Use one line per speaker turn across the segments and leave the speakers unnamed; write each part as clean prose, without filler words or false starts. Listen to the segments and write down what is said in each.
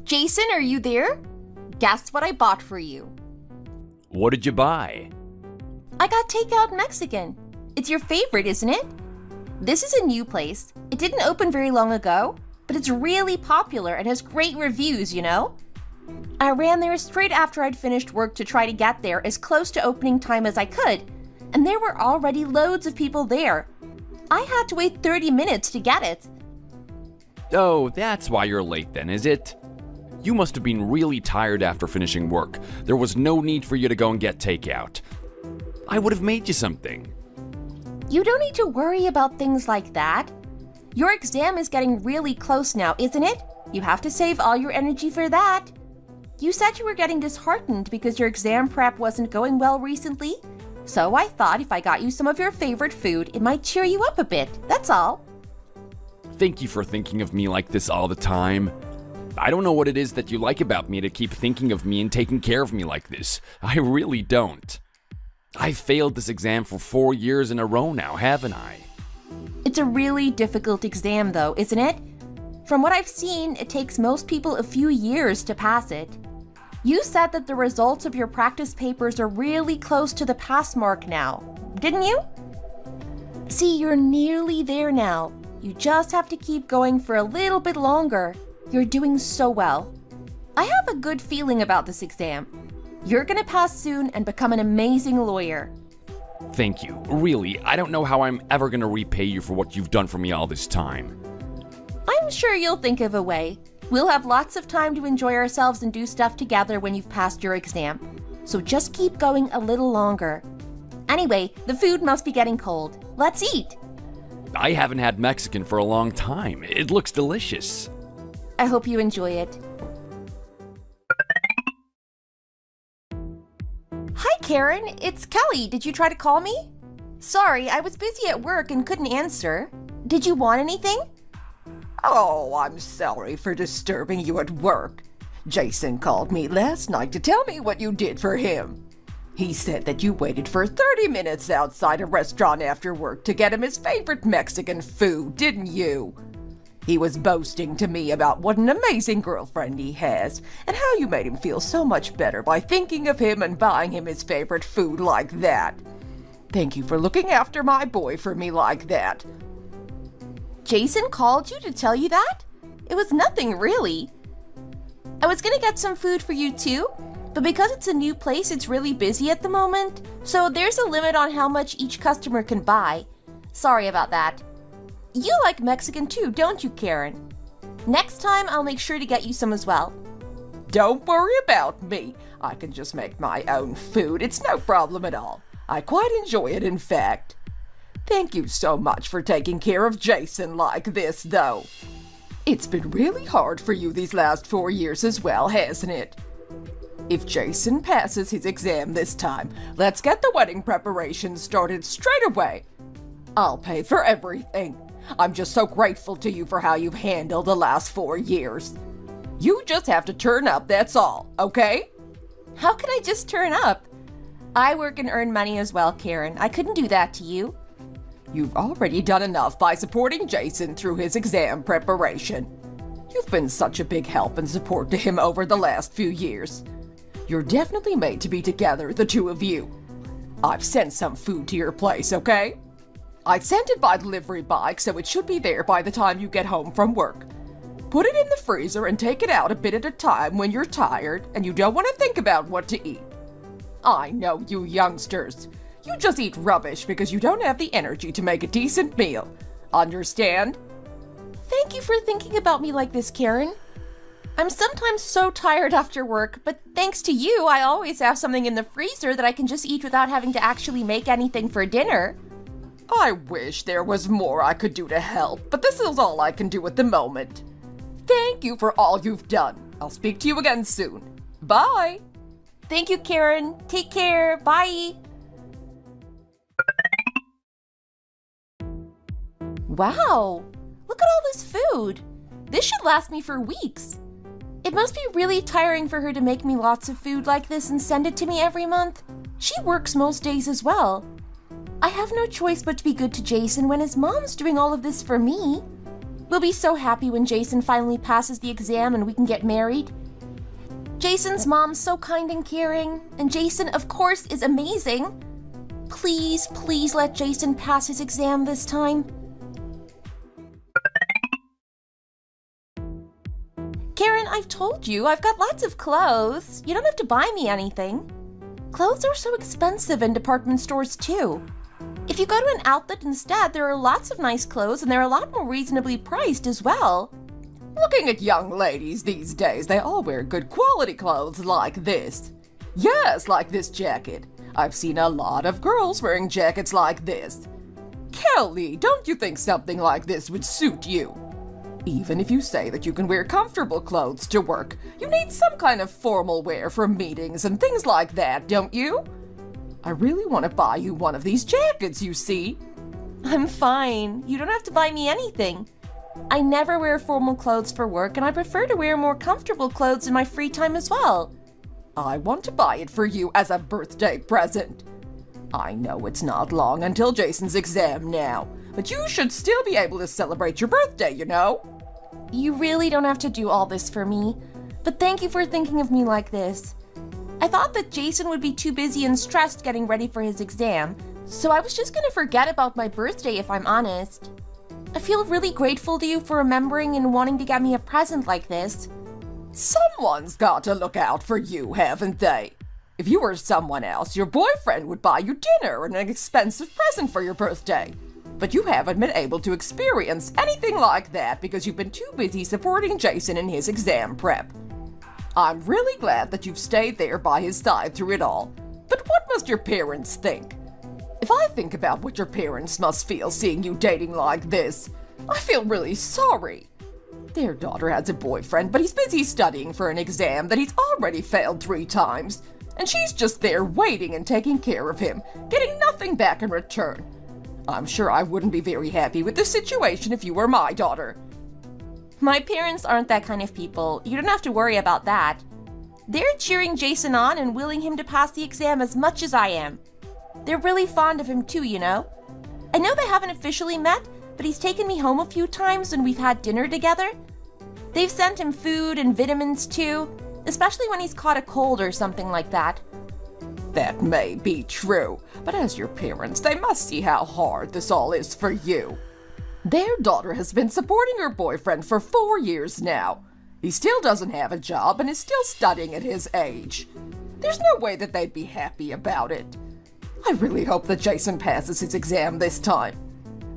Jason, are you there? Guess what I bought for you?
What did you buy?
I got takeout Mexican. It's your favorite, isn't it? This is a new place. It didn't open very long ago, but it's really popular and has great reviews, you know? I ran there straight after I'd finished work to try to get there as close to opening time as I could, and there were already loads of people there. I had to wait 30 minutes to get it.
Oh, that's why you're late then, is it? You must have been really tired after finishing work. There was no need for you to go and get takeout. I would have made you something.
You don't need to worry about things like that. Your exam is getting really close now, isn't it? You have to save all your energy for that. You said you were getting disheartened because your exam prep wasn't going well recently. So I thought if I got you some of your favorite food, it might cheer you up a bit, that's all.
Thank you for thinking of me like this all the time. I don't know what it is that you like about me to keep thinking of me and taking care of me like this. I really don't. I've failed this exam for 4 years in a row now, haven't I?
It's a really difficult exam though, isn't it? From what I've seen, it takes most people a few years to pass it. You said that the results of your practice papers are really close to the pass mark now, didn't you? See, you're nearly there now. You just have to keep going for a little bit longer. You're doing so well. I have a good feeling about this exam. You're gonna pass soon and become an amazing lawyer.
Thank you. Really, I don't know how I'm ever gonna repay you for what you've done for me all this time.
I'm sure you'll think of a way. We'll have lots of time to enjoy ourselves and do stuff together when you've passed your exam. So just keep going a little longer. Anyway, the food must be getting cold. Let's eat.
I haven't had Mexican for a long time. It looks delicious.
I hope you enjoy it. Hi, Karen. It's Kelly. Did you try to call me? Sorry, I was busy at work and couldn't answer. Did you want anything?
Oh, I'm sorry for disturbing you at work. Jason called me last night to tell me what you did for him. He said that you waited for 30 minutes outside a restaurant after work to get him his favorite Mexican food, didn't you? He was boasting to me about what an amazing girlfriend he has and how you made him feel so much better by thinking of him and buying him his favorite food like that. Thank you for looking after my boy for me like that.
Jason called you to tell you that? It was nothing, really. I was gonna get some food for you too, but because it's a new place, it's really busy at the moment, so there's a limit on how much each customer can buy. Sorry about that. You like Mexican too, don't you, Karen? Next time, I'll make sure to get you some as well.
Don't worry about me. I can just make my own food. It's no problem at all. I quite enjoy it, in fact. Thank you so much for taking care of Jason like this, though. It's been really hard for you these last 4 years as well, hasn't it? If Jason passes his exam this time, let's get the wedding preparations started straight away. I'll pay for everything. I'm just so grateful to you for how you've handled the last 4 years. You just have to turn up, that's all, okay?
How can I just turn up? I work and earn money as well, Karen. I couldn't do that to you.
You've already done enough by supporting Jason through his exam preparation. You've been such a big help and support to him over the last few years. You're definitely made to be together, the two of you. I've sent some food to your place, okay? I sent it by delivery bike, so it should be there by the time you get home from work. Put it in the freezer and take it out a bit at a time when you're tired and you don't want to think about what to eat. I know you youngsters. You just eat rubbish because you don't have the energy to make a decent meal. Understand?
Thank you for thinking about me like this, Karen. I'm sometimes so tired after work, but thanks to you, I always have something in the freezer that I can just eat without having to actually make anything for dinner.
I wish there was more I could do to help, but this is all I can do at the moment. Thank you for all you've done. I'll speak to you again soon. Bye!
Thank you, Karen. Take care. Bye! Wow! Look at all this food! This should last me for weeks. It must be really tiring for her to make me lots of food like this and send it to me every month. She works most days as well. I have no choice but to be good to Jason when his mom's doing all of this for me. We'll be so happy when Jason finally passes the exam and we can get married. Jason's mom's so kind and caring, and Jason, of course, is amazing. Please, please let Jason pass his exam this time. Karen, I've told you, I've got lots of clothes. You don't have to buy me anything. Clothes are so expensive in department stores too. If you go to an outlet instead, there are lots of nice clothes and they're a lot more reasonably priced as well.
Looking at young ladies these days, they all wear good quality clothes like this. Yes, like this jacket. I've seen a lot of girls wearing jackets like this. Kelly, don't you think something like this would suit you? Even if you say that you can wear comfortable clothes to work, you need some kind of formal wear for meetings and things like that, don't you? I really want to buy you one of these jackets, you see.
I'm fine. You don't have to buy me anything. I never wear formal clothes for work, and I prefer to wear more comfortable clothes in my free time as well.
I want to buy it for you as a birthday present. I know it's not long until Jason's exam now, but you should still be able to celebrate your birthday, you know?
You really don't have to do all this for me, but thank you for thinking of me like this. I thought that Jason would be too busy and stressed getting ready for his exam, so I was just gonna forget about my birthday if I'm honest. I feel really grateful to you for remembering and wanting to get me a present like this.
Someone's got to look out for you, haven't they? If you were someone else, your boyfriend would buy you dinner and an expensive present for your birthday. But you haven't been able to experience anything like that because you've been too busy supporting Jason in his exam prep. I'm really glad that you've stayed there by his side through it all. But what must your parents think? If I think about what your parents must feel seeing you dating like this, I feel really sorry. Their daughter has a boyfriend, but he's busy studying for an exam that he's already failed 3 times. And she's just there waiting and taking care of him, getting nothing back in return. I'm sure I wouldn't be very happy with this situation if you were my daughter.
My parents aren't that kind of people. You don't have to worry about that. They're cheering Jason on and willing him to pass the exam as much as I am. They're really fond of him too, you know? I know they haven't officially met, but he's taken me home a few times and we've had dinner together. They've sent him food and vitamins too, especially when he's caught a cold or something like that.
That may be true, but as your parents, they must see how hard this all is for you. Their daughter has been supporting her boyfriend for 4 years now. He still doesn't have a job and is still studying at his age. There's no way that they'd be happy about it. I really hope that Jason passes his exam this time.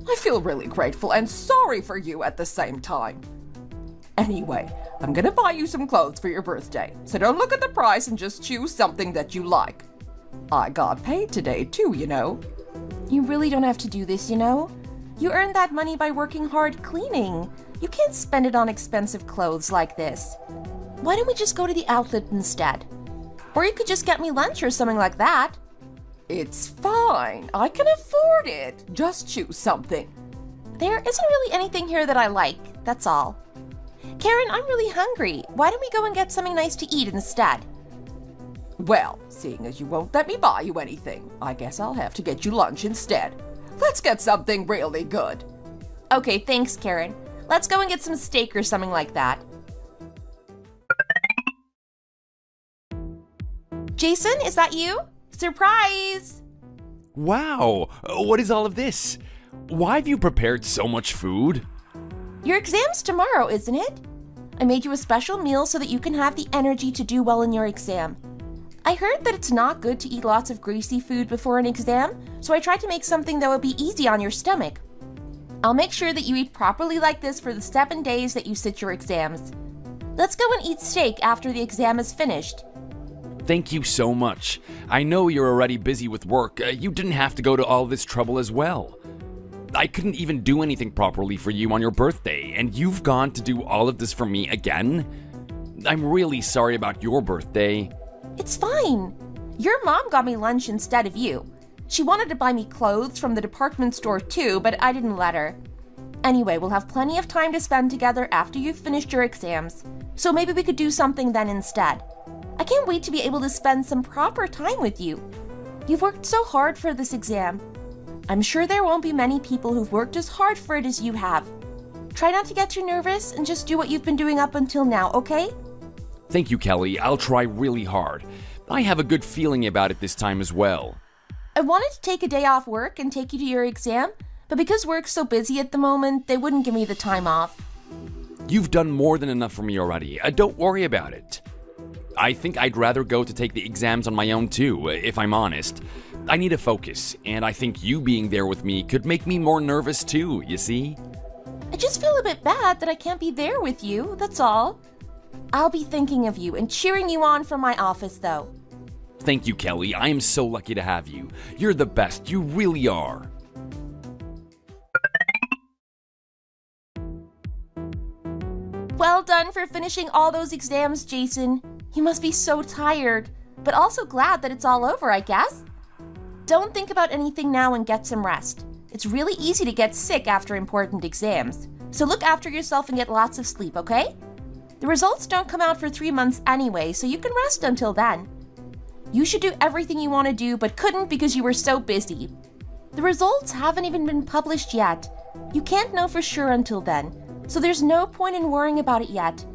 I feel really grateful and sorry for you at the same time. Anyway, I'm gonna buy you some clothes for your birthday, so don't look at the price and just choose something that you like. I got paid today too, you know.
You really don't have to do this, you know? You earned that money by working hard cleaning. You can't spend it on expensive clothes like this. Why don't we just go to the outlet instead? Or you could just get me lunch or something like that.
It's fine. I can afford it. Just choose something.
There isn't really anything here that I like, that's all. Karen, I'm really hungry. Why don't we go and get something nice to eat instead?
Well, seeing as you won't let me buy you anything, I guess I'll have to get you lunch instead. Let's get something really good.
Okay, thanks, Karen. Let's go and get some steak or something like that. Jason, is that you? Surprise!
Wow, what is all of this? Why have you prepared so much food?
Your exam's tomorrow, isn't it? I made you a special meal so that you can have the energy to do well in your exam. I heard that it's not good to eat lots of greasy food before an exam, so I tried to make something that would be easy on your stomach. I'll make sure that you eat properly like this for the 7 days that you sit your exams. Let's go and eat steak after the exam is finished.
Thank you so much. I know you're already busy with work. You didn't have to go to all this trouble as well. I couldn't even do anything properly for you on your birthday, and you've gone to do all of this for me again? I'm really sorry about your birthday.
It's fine. Your mom got me lunch instead of you. She wanted to buy me clothes from the department store too, but I didn't let her. Anyway, we'll have plenty of time to spend together after you've finished your exams, so maybe we could do something then instead. I can't wait to be able to spend some proper time with you. You've worked so hard for this exam. I'm sure there won't be many people who've worked as hard for it as you have. Try not to get too nervous and just do what you've been doing up until now, okay?
Thank you, Kelly. I'll try really hard. I have a good feeling about it this time as well.
I wanted to take a day off work and take you to your exam, but because work's so busy at the moment, they wouldn't give me the time off.
You've done more than enough for me already. Don't worry about it. I think I'd rather go to take the exams on my own too, if I'm honest. I need to focus, and I think you being there with me could make me more nervous too, you see?
I just feel a bit bad that I can't be there with you, that's all. I'll be thinking of you and cheering you on from my office, though.
Thank you, Kelly. I am so lucky to have you. You're the best. You really are.
Well done for finishing all those exams, Jason. You must be so tired, but also glad that it's all over, I guess. Don't think about anything now and get some rest. It's really easy to get sick after important exams, so look after yourself and get lots of sleep, okay? The results don't come out for 3 months anyway, so you can rest until then. You should do everything you want to do, but couldn't because you were so busy. The results haven't even been published yet. You can't know for sure until then, so there's no point in worrying about it yet.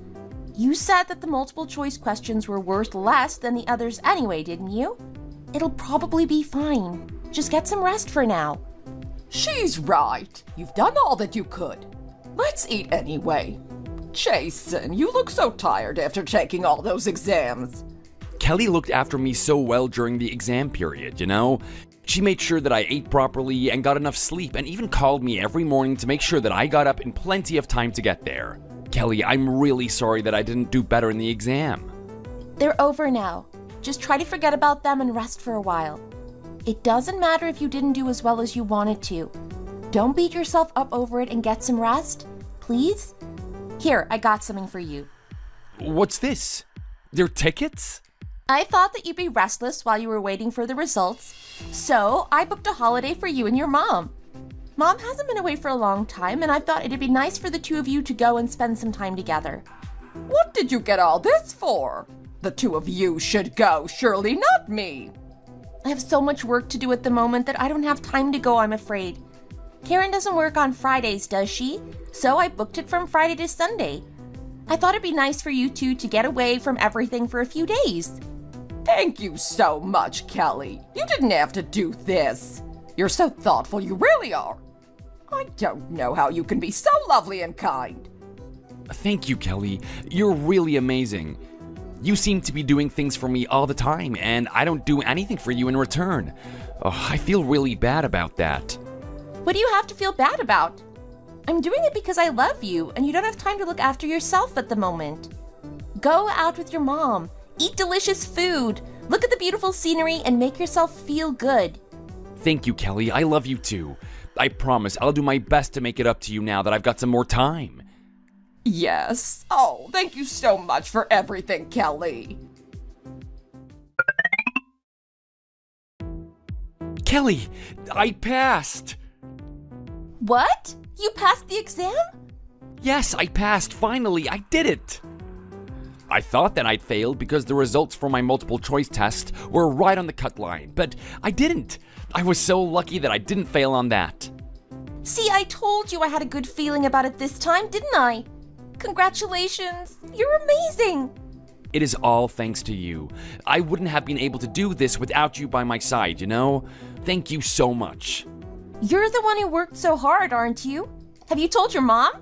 You said that the multiple choice questions were worth less than the others anyway, didn't you? It'll probably be fine. Just get some rest for now.
She's right. You've done all that you could. Let's eat anyway. Jason, you look so tired after taking all those exams.
Kelly looked after me so well during the exam period, you know? She made sure that I ate properly and got enough sleep, and even called me every morning to make sure that I got up in plenty of time to get there. Kelly, I'm really sorry that I didn't do better in the exam.
They're over now. Just try to forget about them and rest for a while. It doesn't matter if you didn't do as well as you wanted to. Don't beat yourself up over it and get some rest, please? Here, I got something for you.
What's this? They're tickets?
I thought that you'd be restless while you were waiting for the results, so I booked a holiday for you and your mom. Mom hasn't been away for a long time, and I thought it'd be nice for the two of you to go and spend some time together.
What did you get all this for? The two of you should go, surely not me.
I have so much work to do at the moment that I don't have time to go, I'm afraid. Karen doesn't work on Fridays, does she? So I booked it from Friday to Sunday. I thought it'd be nice for you two to get away from everything for a few days.
Thank you so much, Kelly. You didn't have to do this. You're so thoughtful, you really are. I don't know how you can be so lovely and kind.
Thank you, Kelly. You're really amazing. You seem to be doing things for me all the time, and I don't do anything for you in return. Oh, I feel really bad about that.
What do you have to feel bad about? I'm doing it because I love you, and you don't have time to look after yourself at the moment. Go out with your mom, eat delicious food, look at the beautiful scenery, and make yourself feel good.
Thank you, Kelly. I love you too. I promise I'll do my best to make it up to you now that I've got some more time.
Yes. Oh, thank you so much for everything, Kelly.
Kelly, I passed!
What? You passed the exam?
Yes, I passed. Finally, I did it! I thought that I'd failed because the results from my multiple choice test were right on the cut line, but I didn't. I was so lucky that I didn't fail on that.
See, I told you I had a good feeling about it this time, didn't I? Congratulations! You're amazing!
It is all thanks to you. I wouldn't have been able to do this without you by my side, you know? Thank you so much.
You're the one who worked so hard, aren't you? Have you told your mom?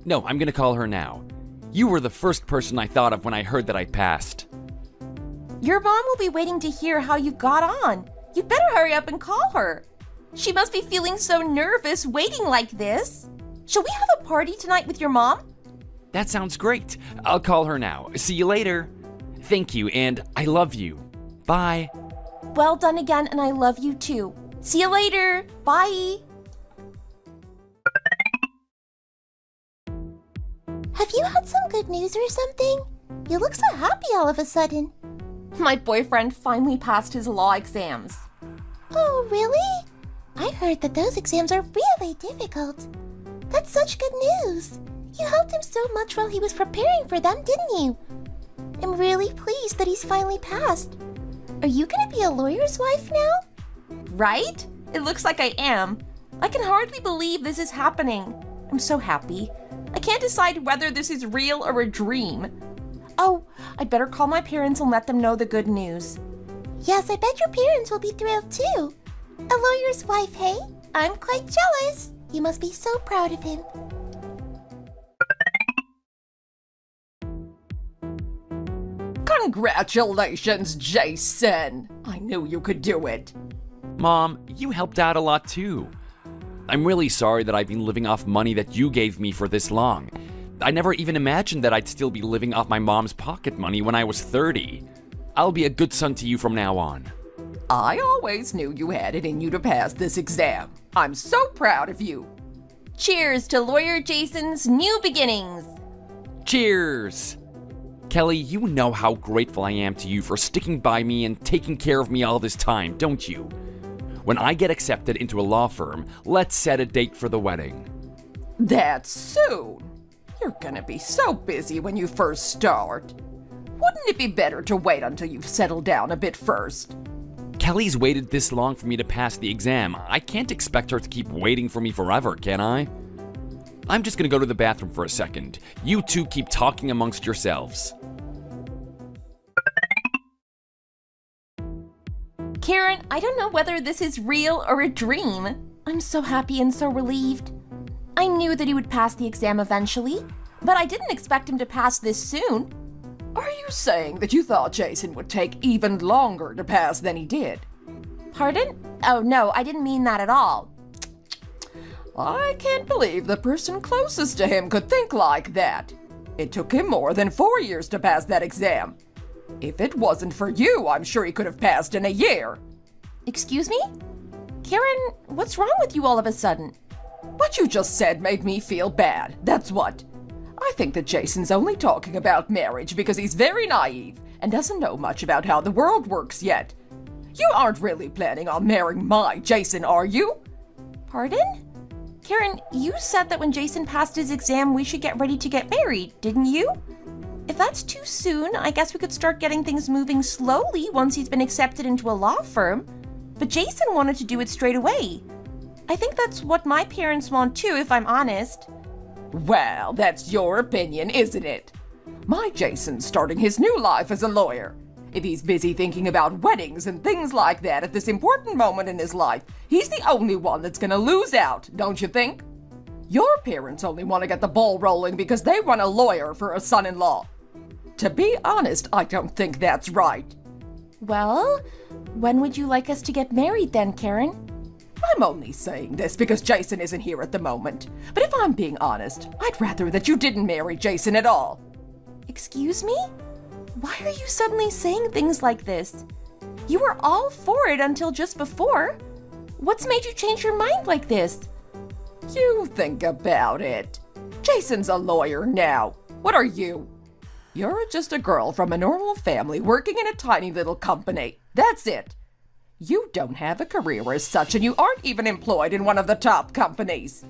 No, I'm gonna call her now. You were the first person I thought of when I heard that I passed.
Your mom will be waiting to hear how you got on. You'd better hurry up and call her. She must be feeling so nervous waiting like this. Shall we have a party tonight with your mom?
That sounds great. I'll call her now. See you later. Thank you, and I love you. Bye.
Well done again, and I love you too. See you later. Bye.
Have you had some good news or something? You look so happy all of a sudden.
My boyfriend finally passed his law exams.
Oh, really? I heard that those exams are really difficult. That's such good news. You helped him so much while he was preparing for them, didn't you? I'm really pleased that he's finally passed. Are you gonna be a lawyer's wife now?
Right? It looks like I am. I can hardly believe this is happening. I'm so happy. I can't decide whether this is real or a dream. Oh, I'd better call my parents and let them know the good news.
Yes, I bet your parents will be thrilled too. A lawyer's wife, hey? I'm quite jealous. You must be so proud of him.
Congratulations, Jason! I knew you could do it.
Mom, you helped out a lot too. I'm really sorry that I've been living off money that you gave me for this long. I never even imagined that I'd still be living off my mom's pocket money when I was 30. I'll be a good son to you from now on.
I always knew you had it in you to pass this exam. I'm so proud of you.
Cheers to Lawyer Jason's new beginnings.
Cheers! Kelly, you know how grateful I am to you for sticking by me and taking care of me all this time, don't you? When I get accepted into a law firm, let's set a date for the wedding.
That soon? You're gonna be so busy when you first start. Wouldn't it be better to wait until you've settled down a bit first?
Kelly's waited this long for me to pass the exam. I can't expect her to keep waiting for me forever, can I? I'm just gonna go to the bathroom for a second. You two keep talking amongst yourselves.
Karen, I don't know whether this is real or a dream. I'm so happy and so relieved. I knew that he would pass the exam eventually, but I didn't expect him to pass this soon.
Are you saying that you thought Jason would take even longer to pass than he did?
Pardon? Oh no, I didn't mean that at all.
I can't believe the person closest to him could think like that. It took him more than 4 years to pass that exam. If it wasn't for you, I'm sure he could have passed in a year.
Excuse me? Karen, what's wrong with you all of a sudden?
What you just said made me feel bad, that's what. I think that Jason's only talking about marriage because he's very naive and doesn't know much about how the world works yet. You aren't really planning on marrying my Jason, are you?
Pardon? Karen, you said that when Jason passed his exam, we should get ready to get married, didn't you? If that's too soon, I guess we could start getting things moving slowly once he's been accepted into a law firm. But Jason wanted to do it straight away. I think that's what my parents want too, if I'm honest.
Well, that's your opinion, isn't it? My Jason's starting his new life as a lawyer. If he's busy thinking about weddings and things like that at this important moment in his life, he's the only one that's gonna lose out, don't you think? Your parents only want to get the ball rolling because they want a lawyer for a son-in-law. To be honest, I don't think that's right.
Well, when would you like us to get married then, Karen?
I'm only saying this because Jason isn't here at the moment. But if I'm being honest, I'd rather that you didn't marry Jason at all.
Excuse me? Why are you suddenly saying things like this? You were all for it until just before. What's made you change your mind like this?
You think about it. Jason's a lawyer now. What are you? You're just a girl from a normal family working in a tiny little company. That's it. You don't have a career as such, and you aren't even employed in one of the top companies.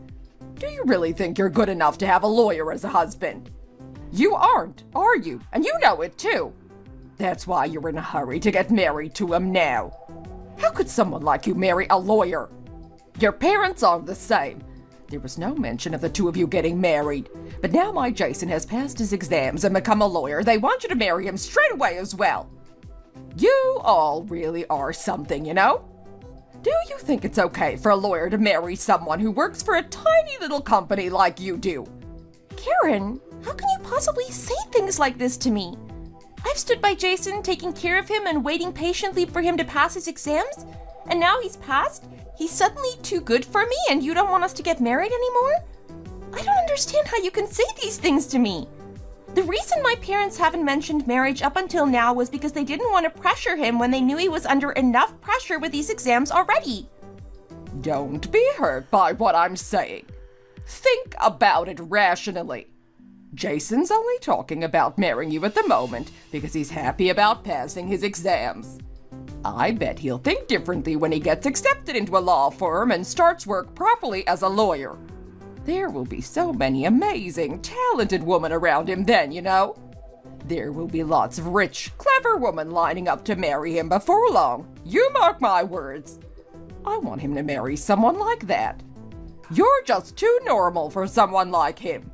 Do you really think you're good enough to have a lawyer as a husband? You aren't, are you? And you know it too. That's why you're in a hurry to get married to him now. How could someone like you marry a lawyer? Your parents are the same. There was no mention of the two of you getting married. But now my Jason has passed his exams and become a lawyer. They want you to marry him straight away as well. You all really are something, you know? Do you think it's okay for a lawyer to marry someone who works for a tiny little company like you do?
Karen, how can you possibly say things like this to me? I've stood by Jason, taking care of him and waiting patiently for him to pass his exams, and now he's passed? He's suddenly too good for me and you don't want us to get married anymore? I don't understand how you can say these things to me. The reason my parents haven't mentioned marriage up until now was because they didn't want to pressure him when they knew he was under enough pressure with these exams already.
Don't be hurt by what I'm saying. Think about it rationally. Jason's only talking about marrying you at the moment because he's happy about passing his exams. I bet he'll think differently when he gets accepted into a law firm and starts work properly as a lawyer. There will be so many amazing, talented women around him then, you know. There will be lots of rich, clever women lining up to marry him before long. You mark my words. I want him to marry someone like that. You're just too normal for someone like him.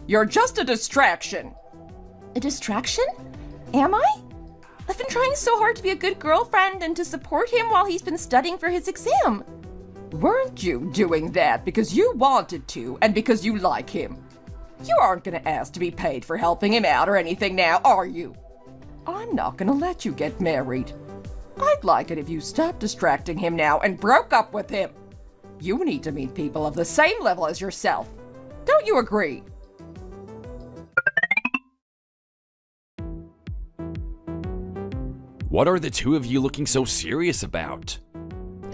You're just a distraction.
A distraction? Am I? I've been trying so hard to be a good girlfriend and to support him while he's been studying for his exam.
Weren't you doing that because you wanted to and because you like him? You aren't gonna ask to be paid for helping him out or anything now, are you? I'm not gonna let you get married. I'd like it if you stopped distracting him now and broke up with him. You need to meet people of the same level as yourself. Don't you agree?
What are the two of you looking so serious about?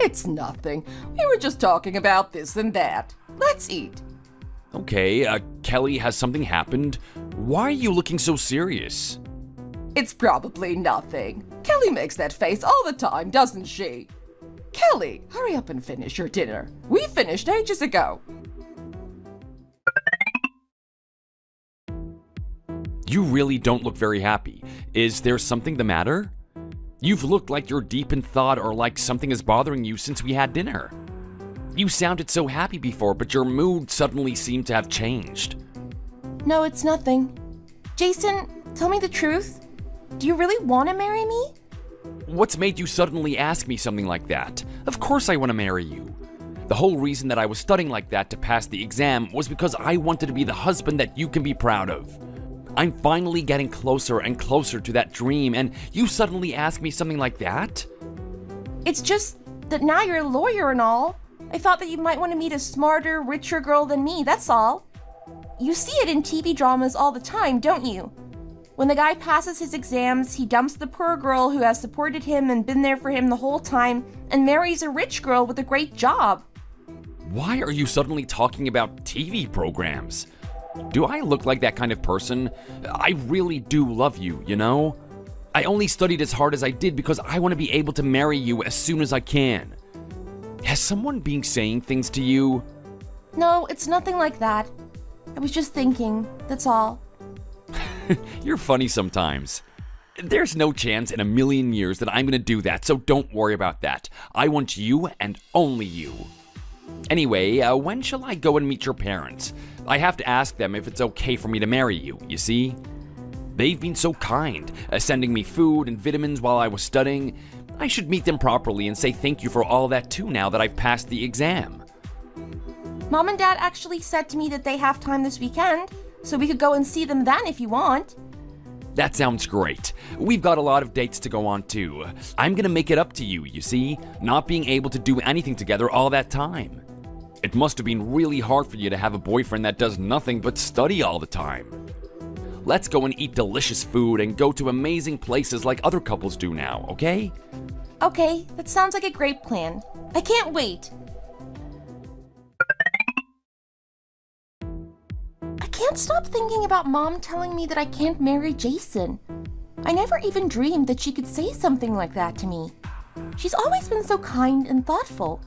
It's nothing. We were just talking about this and that. Let's eat.
Okay, Kelly, has something happened? Why are you looking so serious?
It's probably nothing. Kelly makes that face all the time, doesn't she? Kelly, hurry up and finish your dinner. We finished ages ago.
You really don't look very happy. Is there something the matter? You've looked like you're deep in thought or like something is bothering you since we had dinner. You sounded so happy before, but your mood suddenly seemed to have changed.
No, it's nothing. Jason, tell me the truth. Do you really want to marry me?
What's made you suddenly ask me something like that? Of course I want to marry you. The whole reason that I was studying like that to pass the exam was because I wanted to be the husband that you can be proud of. I'm finally getting closer and closer to that dream, and you suddenly ask me something like that?
It's just that now you're a lawyer and all. I thought that you might want to meet a smarter, richer girl than me, that's all. You see it in TV dramas all the time, don't you? When the guy passes his exams, he dumps the poor girl who has supported him and been there for him the whole time and marries a rich girl with a great job.
Why are you suddenly talking about TV programs? Do I look like that kind of person? I really do love you, you know? I only studied as hard as I did because I want to be able to marry you as soon as I can. Has someone been saying things to you?
No, it's nothing like that. I was just thinking, that's all.
You're funny sometimes. There's no chance in a million years that I'm gonna do that, so don't worry about that. I want you and only you. Anyway, when shall I go and meet your parents? I have to ask them if it's okay for me to marry you, you see? They've been so kind, sending me food and vitamins while I was studying. I should meet them properly and say thank you for all that too now that I've passed the exam.
Mom and Dad actually said to me that they have time this weekend, so we could go and see them then if you want.
That sounds great. We've got a lot of dates to go on too. I'm gonna make it up to you, you see, not being able to do anything together all that time. It must have been really hard for you to have a boyfriend that does nothing but study all the time. Let's go and eat delicious food and go to amazing places like other couples do now, okay?
Okay, that sounds like a great plan. I can't wait. I can't stop thinking about Mom telling me that I can't marry Jason. I never even dreamed that she could say something like that to me. She's always been so kind and thoughtful.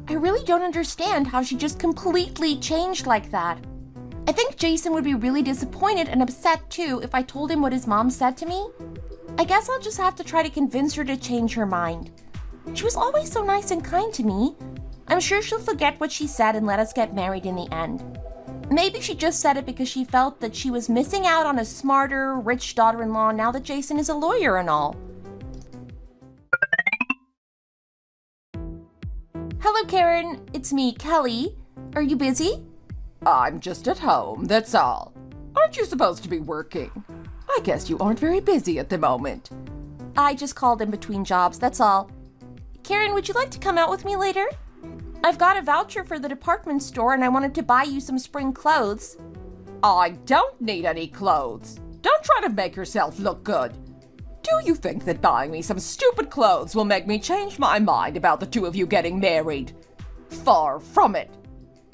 I really don't understand how she just completely changed like that. I think Jason would be really disappointed and upset too if I told him what his mom said to me. I guess I'll just have to try to convince her to change her mind. She was always so nice and kind to me. I'm sure she'll forget what she said and let us get married in the end. Maybe she just said it because she felt that she was missing out on a smarter, rich daughter-in-law now that Jason is a lawyer and all. Hello, Karen. It's me, Kelly. Are you busy?
I'm just at home, that's all. Aren't you supposed to be working? I guess you aren't very busy at the moment.
I just called in between jobs, that's all. Karen, would you like to come out with me later? I've got a voucher for the department store and I wanted to buy you some spring clothes.
I don't need any clothes. Don't try to make yourself look good. Do you think that buying me some stupid clothes will make me change my mind about the two of you getting married? Far from it.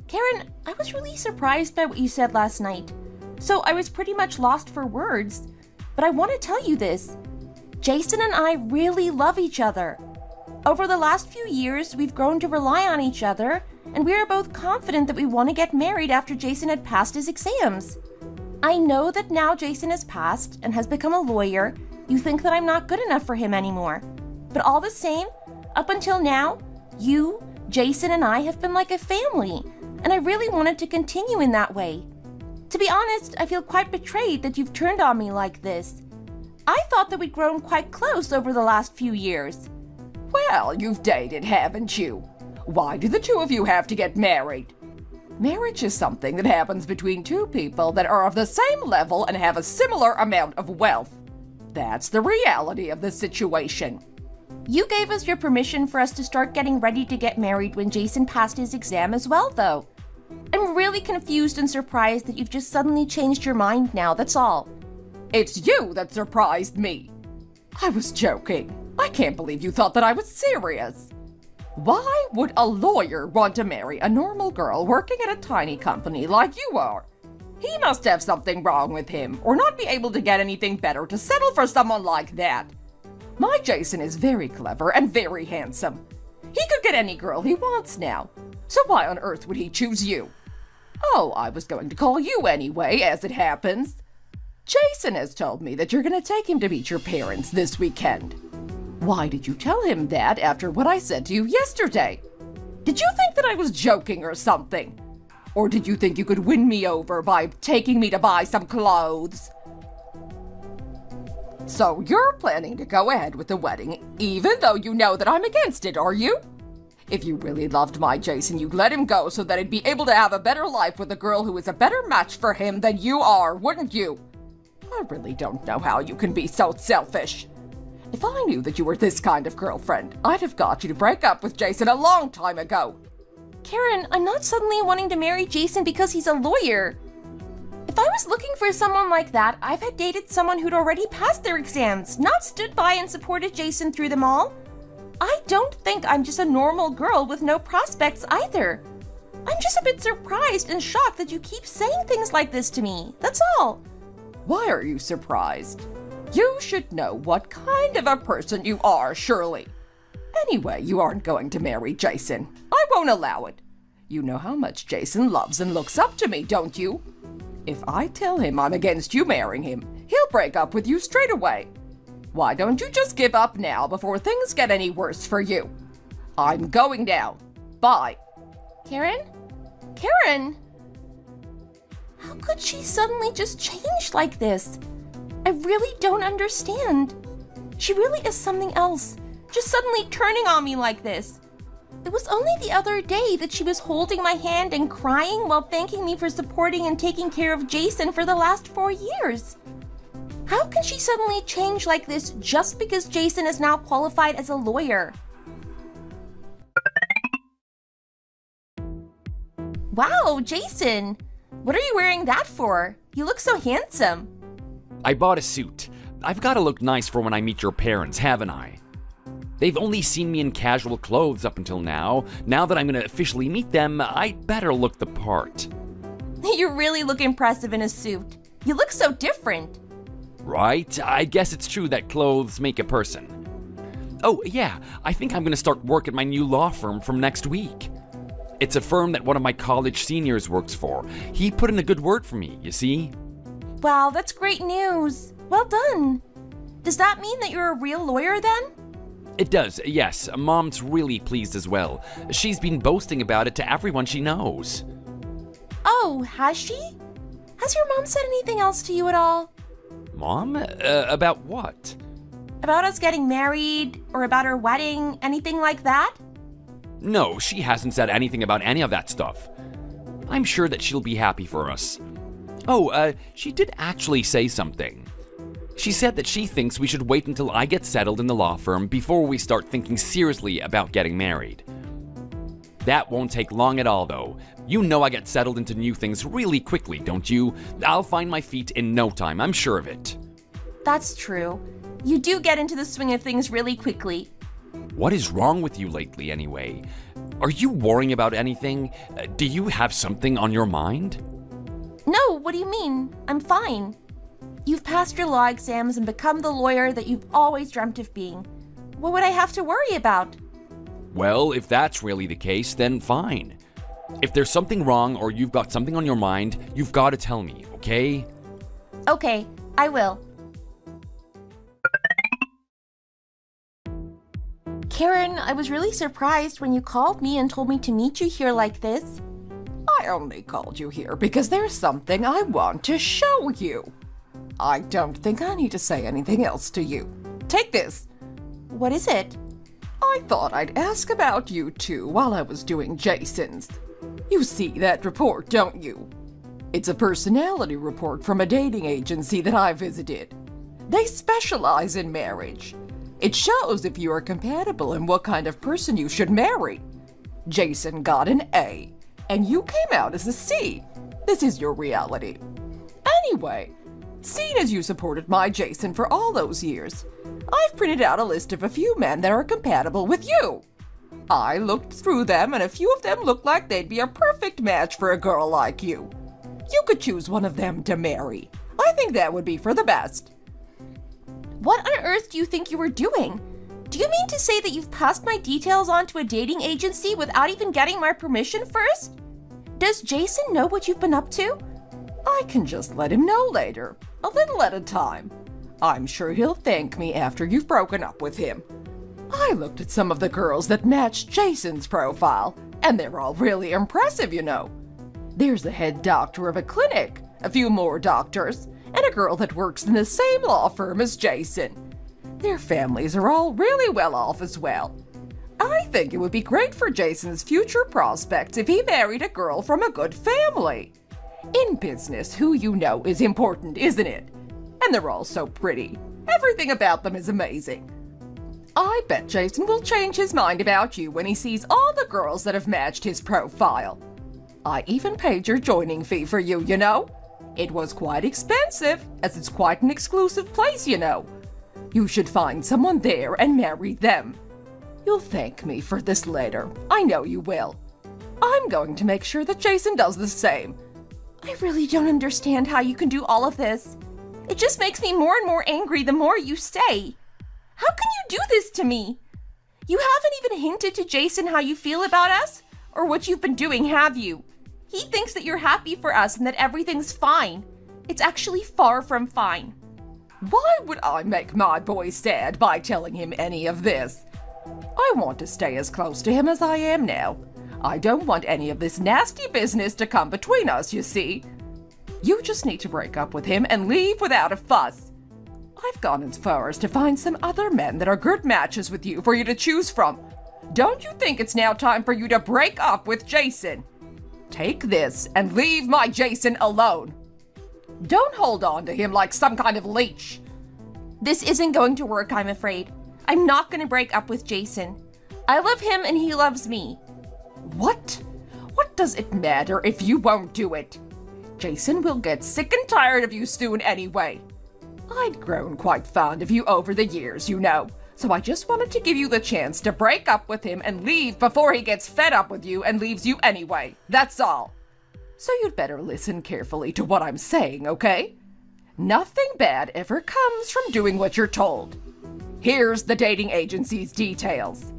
Karen, I was really surprised by what you said last night. So I was pretty much lost for words. But I want to tell you this. Jason and I really love each other. Over the last few years, we've grown to rely on each other, and we are both confident that we want to get married after Jason had passed his exams. I know that now Jason has passed and has become a lawyer, you think that I'm not good enough for him anymore. But all the same, up until now, you, Jason, and I have been like a family, and I really wanted to continue in that way. To be honest, I feel quite betrayed that you've turned on me like this. I thought that we'd grown quite close over the last few years.
Well, you've dated, haven't you? Why do the two of you have to get married? Marriage is something that happens between two people that are of the same level and have a similar amount of wealth. That's the reality of the situation.
You gave us your permission for us to start getting ready to get married when Jason passed his exam as well, though. I'm really confused and surprised that you've just suddenly changed your mind now, that's all.
It's you that surprised me. I was joking. I can't believe you thought that I was serious. Why would a lawyer want to marry a normal girl working at a tiny company like you are? He must have something wrong with him, or not be able to get anything better to settle for someone like that. My Jason is very clever and very handsome. He could get any girl he wants now. So why on earth would he choose you? Oh, I was going to call you anyway, as it happens. Jason has told me that you're going to take him to meet your parents this weekend. Why did you tell him that after what I said to you yesterday? Did you think that I was joking or something? Or did you think you could win me over by taking me to buy some clothes? So you're planning to go ahead with the wedding, even though you know that I'm against it, are you? If you really loved my Jason, you'd let him go so that he'd be able to have a better life with a girl who is a better match for him than you are, wouldn't you? I really don't know how you can be so selfish. If I knew that you were this kind of girlfriend, I'd have got you to break up with Jason a long time ago.
Karen, I'm not suddenly wanting to marry Jason because he's a lawyer. If I was looking for someone like that, I've had dated someone who'd already passed their exams, not stood by and supported Jason through them all. I don't think I'm just a normal girl with no prospects either. I'm just a bit surprised and shocked that you keep saying things like this to me, that's all.
Why are you surprised? You should know what kind of a person you are, surely. Anyway, you aren't going to marry Jason. I won't allow it. You know how much Jason loves and looks up to me, don't you? If I tell him I'm against you marrying him, he'll break up with you straight away. Why don't you just give up now before things get any worse for you? I'm going now. Bye.
Karen? Karen? How could she suddenly just change like this? I really don't understand. She really is something else, just suddenly turning on me like this. It was only the other day that she was holding my hand and crying while thanking me for supporting and taking care of Jason for the last 4 years. How can she suddenly change like this just because Jason is now qualified as a lawyer? Wow, Jason! What are you wearing that for? You look so handsome.
I bought a suit. I've got to look nice for when I meet your parents, haven't I? They've only seen me in casual clothes up until now. Now that I'm going to officially meet them, I'd better look the part.
You really look impressive in a suit. You look so different.
Right? I guess it's true that clothes make a person. Oh, yeah, I think I'm going to start work at my new law firm from next week. It's a firm that one of my college seniors works for. He put in a good word for me, you see?
Wow, that's great news. Well done. Does that mean that you're a real lawyer then?
It does, yes. Mom's really pleased as well. She's been boasting about it to everyone she knows.
Oh, has she? Has your mom said anything else to you at all?
Mom? About what?
About us getting married, or about our wedding, anything like that?
No, she hasn't said anything about any of that stuff. I'm sure that she'll be happy for us. Oh, she did actually say something. She said that she thinks we should wait until I get settled in the law firm before we start thinking seriously about getting married. That won't take long at all, though. You know I get settled into new things really quickly, don't you? I'll find my feet in no time, I'm sure of it.
That's true. You do get into the swing of things really quickly.
What is wrong with you lately, anyway? Are you worrying about anything? Do you have something on your mind?
No, what do you mean? I'm fine. You've passed your law exams and become the lawyer that you've always dreamt of being. What would I have to worry about?
Well, if that's really the case, then fine. If there's something wrong or you've got something on your mind, you've got to tell me, okay?
Okay, I will. Karen, I was really surprised when you called me and told me to meet you here like this.
I only called you here because there's something I want to show you. I don't think I need to say anything else to you. Take this.
What is it?
I thought I'd ask about you two while I was doing Jason's. You see that report, don't you? It's a personality report from a dating agency that I visited. They specialize in marriage. It shows if you are compatible and what kind of person you should marry. Jason got an A, and you came out as a C. This is your reality. Anyway, seeing as you supported my Jason for all those years, I've printed out a list of a few men that are compatible with you. I looked through them, and a few of them look like they'd be a perfect match for a girl like you. You could choose one of them to marry. I think that would be for the best.
What on earth do you think you were doing? Do you mean to say that you've passed my details on to a dating agency without even getting my permission first? Does Jason know what you've been up to?
I can just let him know later, a little at a time. I'm sure he'll thank me after you've broken up with him. I looked at some of the girls that matched Jason's profile, and they're all really impressive, you know. There's the head doctor of a clinic, a few more doctors, and a girl that works in the same law firm as Jason. Their families are all really well off as well. I think it would be great for Jason's future prospects if he married a girl from a good family. In business, who you know is important, isn't it? And they're all so pretty. Everything about them is amazing. I bet Jason will change his mind about you when he sees all the girls that have matched his profile. I even paid your joining fee for you, you know. It was quite expensive, as it's quite an exclusive place, you know. You should find someone there and marry them. You'll thank me for this later. I know you will. I'm going to make sure that Jason does the same.
I really don't understand how you can do all of this. It just makes me more and more angry the more you say. How can you do this to me? You haven't even hinted to Jason how you feel about us or what you've been doing, have you? He thinks that you're happy for us and that everything's fine. It's actually far from fine.
Why would I make my boy sad by telling him any of this? I want to stay as close to him as I am now. I don't want any of this nasty business to come between us, you see. You just need to break up with him and leave without a fuss. I've gone as far as to find some other men that are good matches with you for you to choose from. Don't you think it's now time for you to break up with Jason? Take this and leave my Jason alone. Don't hold on to him like some kind of leech.
This isn't going to work, I'm afraid. I'm not going to break up with Jason. I love him and he loves me.
What? What does it matter if you won't do it? Jason will get sick and tired of you soon anyway. I'd grown quite fond of you over the years, you know, so I just wanted to give you the chance to break up with him and leave before he gets fed up with you and leaves you anyway. That's all. So you'd better listen carefully to what I'm saying, okay? Nothing bad ever comes from doing what you're told. Here's the dating agency's details.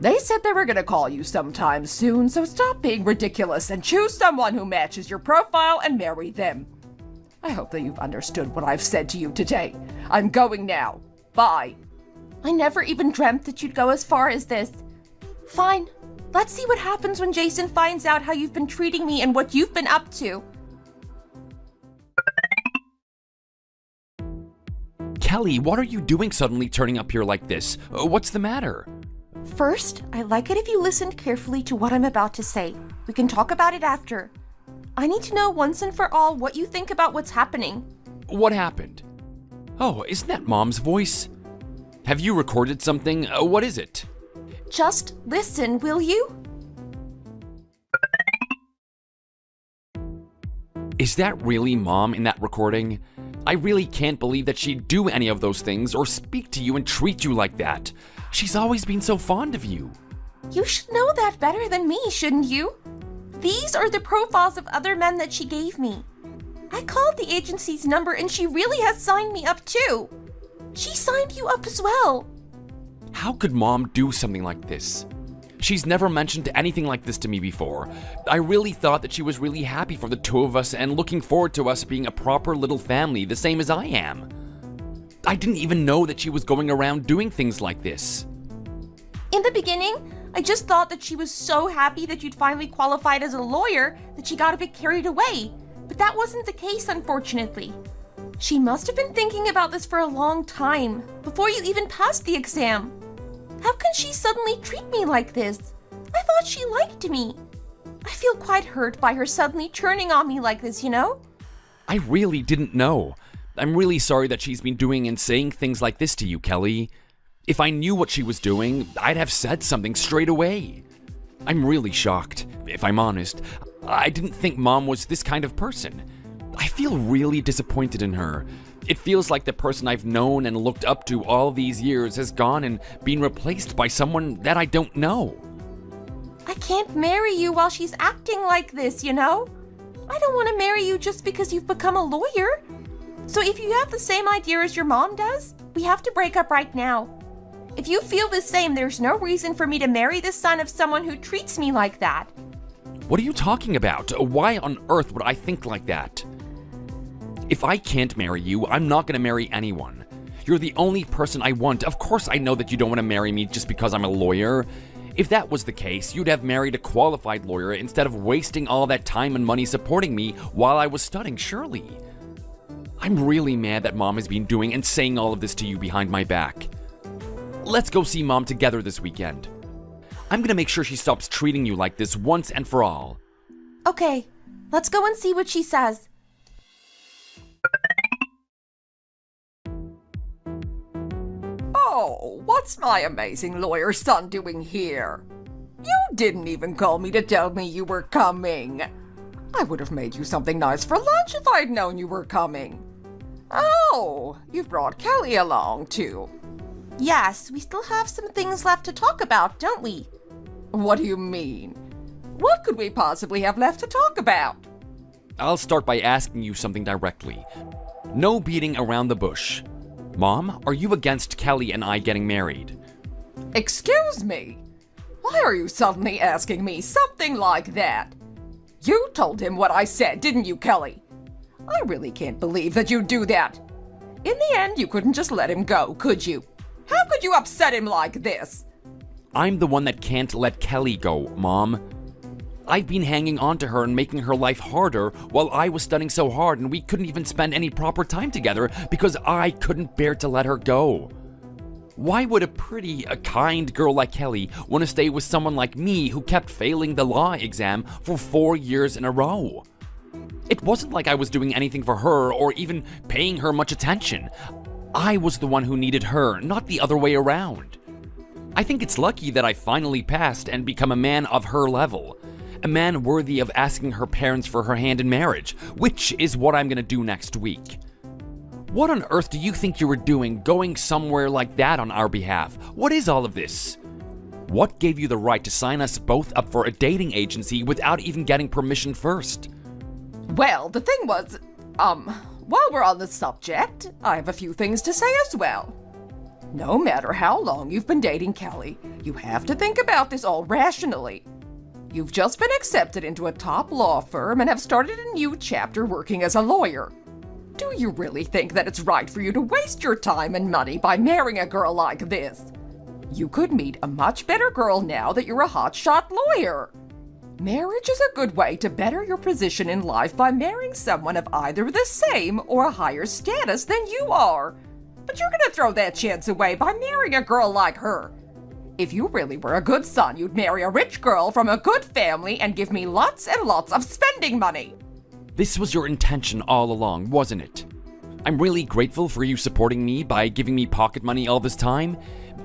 They said they were going to call you sometime soon, so stop being ridiculous and choose someone who matches your profile and marry them. I hope that you've understood what I've said to you today. I'm going now. Bye.
I never even dreamt that you'd go as far as this. Fine. Let's see what happens when Jason finds out how you've been treating me and what you've been up to.
Kelly, what are you doing suddenly turning up here like this? What's the matter?
First, I'd like it if you listened carefully to what I'm about to say. We can talk about it after. I need to know once and for all what you think about what's happening.
What happened? Oh, isn't that Mom's voice? Have you recorded something? What is it?
Just listen, will you?
Is that really Mom in that recording? I really can't believe that she'd do any of those things or speak to you and treat you like that. She's always been so fond of you.
You should know that better than me, shouldn't you? These are the profiles of other men that she gave me. I called the agency's number and she really has signed me up too. She signed you up as well.
How could Mom do something like this? She's never mentioned anything like this to me before. I really thought that she was really happy for the two of us and looking forward to us being a proper little family, the same as I am. I didn't even know that she was going around doing things like this.
In the beginning, I just thought that she was so happy that you'd finally qualified as a lawyer that she got a bit carried away. But that wasn't the case, unfortunately. She must have been thinking about this for a long time, before you even passed the exam. How can she suddenly treat me like this? I thought she liked me. I feel quite hurt by her suddenly turning on me like this, you know?
I really didn't know. I'm really sorry that she's been doing and saying things like this to you, Kelly. If I knew what she was doing, I'd have said something straight away. I'm really shocked, if I'm honest. I didn't think Mom was this kind of person. I feel really disappointed in her. It feels like the person I've known and looked up to all these years has gone and been replaced by someone that I don't know.
I can't marry you while she's acting like this, you know? I don't want to marry you just because you've become a lawyer. So if you have the same idea as your mom does, we have to break up right now. If you feel the same, there's no reason for me to marry the son of someone who treats me like that.
What are you talking about? Why on earth would I think like that? If I can't marry you, I'm not going to marry anyone. You're the only person I want. Of course I know that you don't want to marry me just because I'm a lawyer. If that was the case, you'd have married a qualified lawyer instead of wasting all that time and money supporting me while I was studying, surely. I'm really mad that Mom has been doing and saying all of this to you behind my back. Let's go see Mom together this weekend. I'm gonna make sure she stops treating you like this once and for all.
Okay, let's go and see what she says.
Oh, what's my amazing lawyer son doing here? You didn't even call me to tell me you were coming. I would have made you something nice for lunch if I'd known you were coming. Oh, you've brought Kelly along too.
Yes, we still have some things left to talk about, don't we?
What do you mean? What could we possibly have left to talk about?
I'll start by asking you something directly. No beating around the bush. Mom, are you against Kelly and I getting married?
Excuse me? Why are you suddenly asking me something like that? You told him what I said, didn't you, Kelly? I really can't believe that you'd do that. In the end, you couldn't just let him go, could you? How could you upset him like this?
I'm the one that can't let Kelly go, Mom. I've been hanging on to her and making her life harder while I was studying so hard and we couldn't even spend any proper time together because I couldn't bear to let her go. Why would a pretty, kind girl like Kelly want to stay with someone like me who kept failing the law exam for 4 years in a row? It wasn't like I was doing anything for her or even paying her much attention. I was the one who needed her, not the other way around. I think it's lucky that I finally passed and become a man of her level. A man worthy of asking her parents for her hand in marriage, which is what I'm gonna do next week. What on earth do you think you were doing going somewhere like that on our behalf? What is all of this? What gave you the right to sign us both up for a dating agency without even getting permission first?
Well, the thing was, while we're on the subject, I have a few things to say as well. No matter how long you've been dating Kelly, you have to think about this all rationally. You've just been accepted into a top law firm and have started a new chapter working as a lawyer. Do you really think that it's right for you to waste your time and money by marrying a girl like this? You could meet a much better girl now that you're a hotshot lawyer. Marriage is a good way to better your position in life by marrying someone of either the same or a higher status than you are. But you're gonna throw that chance away by marrying a girl like her. If you really were a good son, you'd marry a rich girl from a good family and give me lots and lots of spending money.
This was your intention all along, wasn't it? I'm really grateful for you supporting me by giving me pocket money all this time.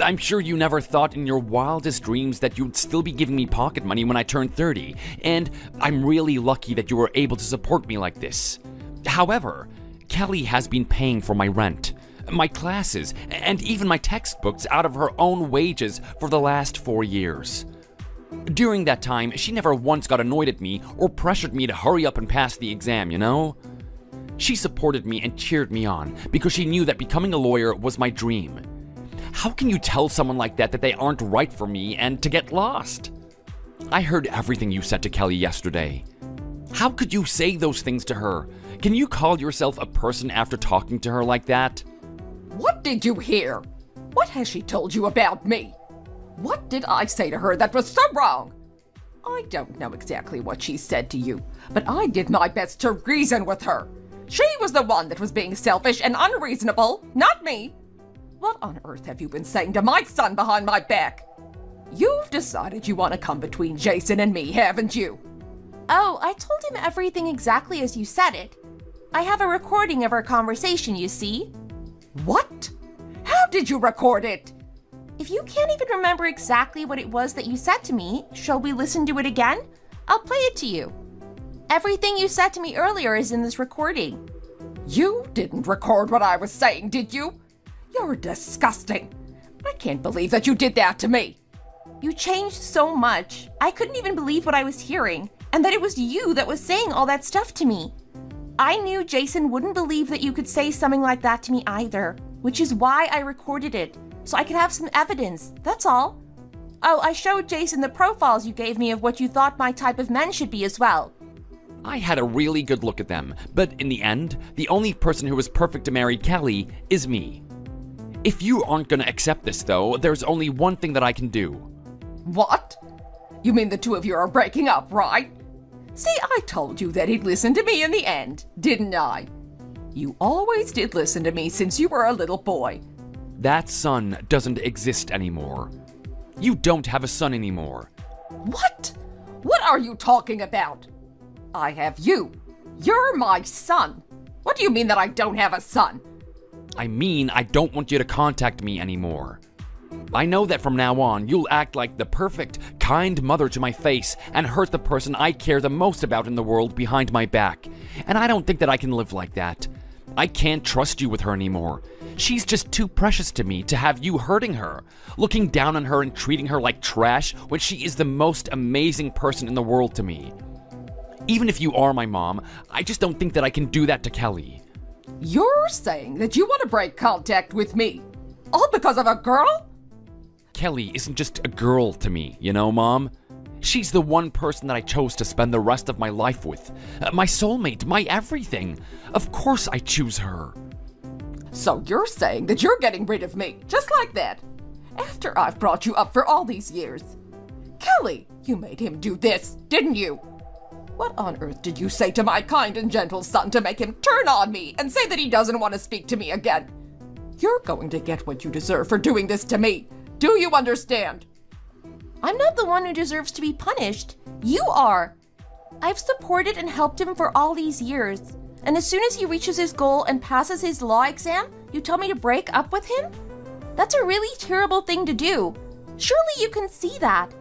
I'm sure you never thought in your wildest dreams that you'd still be giving me pocket money when I turned 30, and I'm really lucky that you were able to support me like this. However, Kelly has been paying for my rent, my classes, and even my textbooks out of her own wages for the last 4 years. During that time, she never once got annoyed at me or pressured me to hurry up and pass the exam, you know? She supported me and cheered me on because she knew that becoming a lawyer was my dream. How can you tell someone like that that they aren't right for me and to get lost? I heard everything you said to Kelly yesterday. How could you say those things to her? Can you call yourself a person after talking to her like that?
What did you hear? What has she told you about me? What did I say to her that was so wrong? I don't know exactly what she said to you, but I did my best to reason with her. She was the one that was being selfish and unreasonable, not me. What on earth have you been saying to my son behind my back? You've decided you want to come between Jason and me, haven't you?
Oh, I told him everything exactly as you said it. I have a recording of our conversation, you see.
What? How did you record it?
If you can't even remember exactly what it was that you said to me, shall we listen to it again? I'll play it to you. Everything you said to me earlier is in this recording.
You didn't record what I was saying, did you? You're disgusting. I can't believe that you did that to me.
You changed so much. I couldn't even believe what I was hearing, and that it was you that was saying all that stuff to me. I knew Jason wouldn't believe that you could say something like that to me either, which is why I recorded it, so I could have some evidence, that's all. Oh, I showed Jason the profiles you gave me of what you thought my type of men should be as well.
I had a really good look at them, but in the end, the only person who was perfect to marry Kelly is me. If you aren't gonna accept this though, there's only one thing that I can do.
What? You mean the two of you are breaking up, right? See, I told you that he'd listen to me in the end, didn't I? You always did listen to me since you were a little boy.
That son doesn't exist anymore. You don't have a son anymore.
What? What are you talking about? I have you. You're my son. What do you mean that I don't have a son?
I mean, I don't want you to contact me anymore. I know that from now on, you'll act like the perfect, kind mother to my face and hurt the person I care the most about in the world behind my back. And I don't think that I can live like that. I can't trust you with her anymore. She's just too precious to me to have you hurting her, looking down on her and treating her like trash when she is the most amazing person in the world to me. Even if you are my mom, I just don't think that I can do that to Kelly.
You're saying that you want to break contact with me, all because of a girl?
Kelly isn't just a girl to me, you know, Mom? She's the one person that I chose to spend the rest of my life with. My soulmate, my everything. Of course I choose her.
So you're saying that you're getting rid of me, just like that, after I've brought you up for all these years. Kelly, you made him do this, didn't you? What on earth did you say to my kind and gentle son to make him turn on me and say that he doesn't want to speak to me again? You're going to get what you deserve for doing this to me. Do you understand?
I'm not the one who deserves to be punished. You are. I've supported and helped him for all these years. And as soon as he reaches his goal and passes his law exam, you tell me to break up with him? That's a really terrible thing to do. Surely you can see that.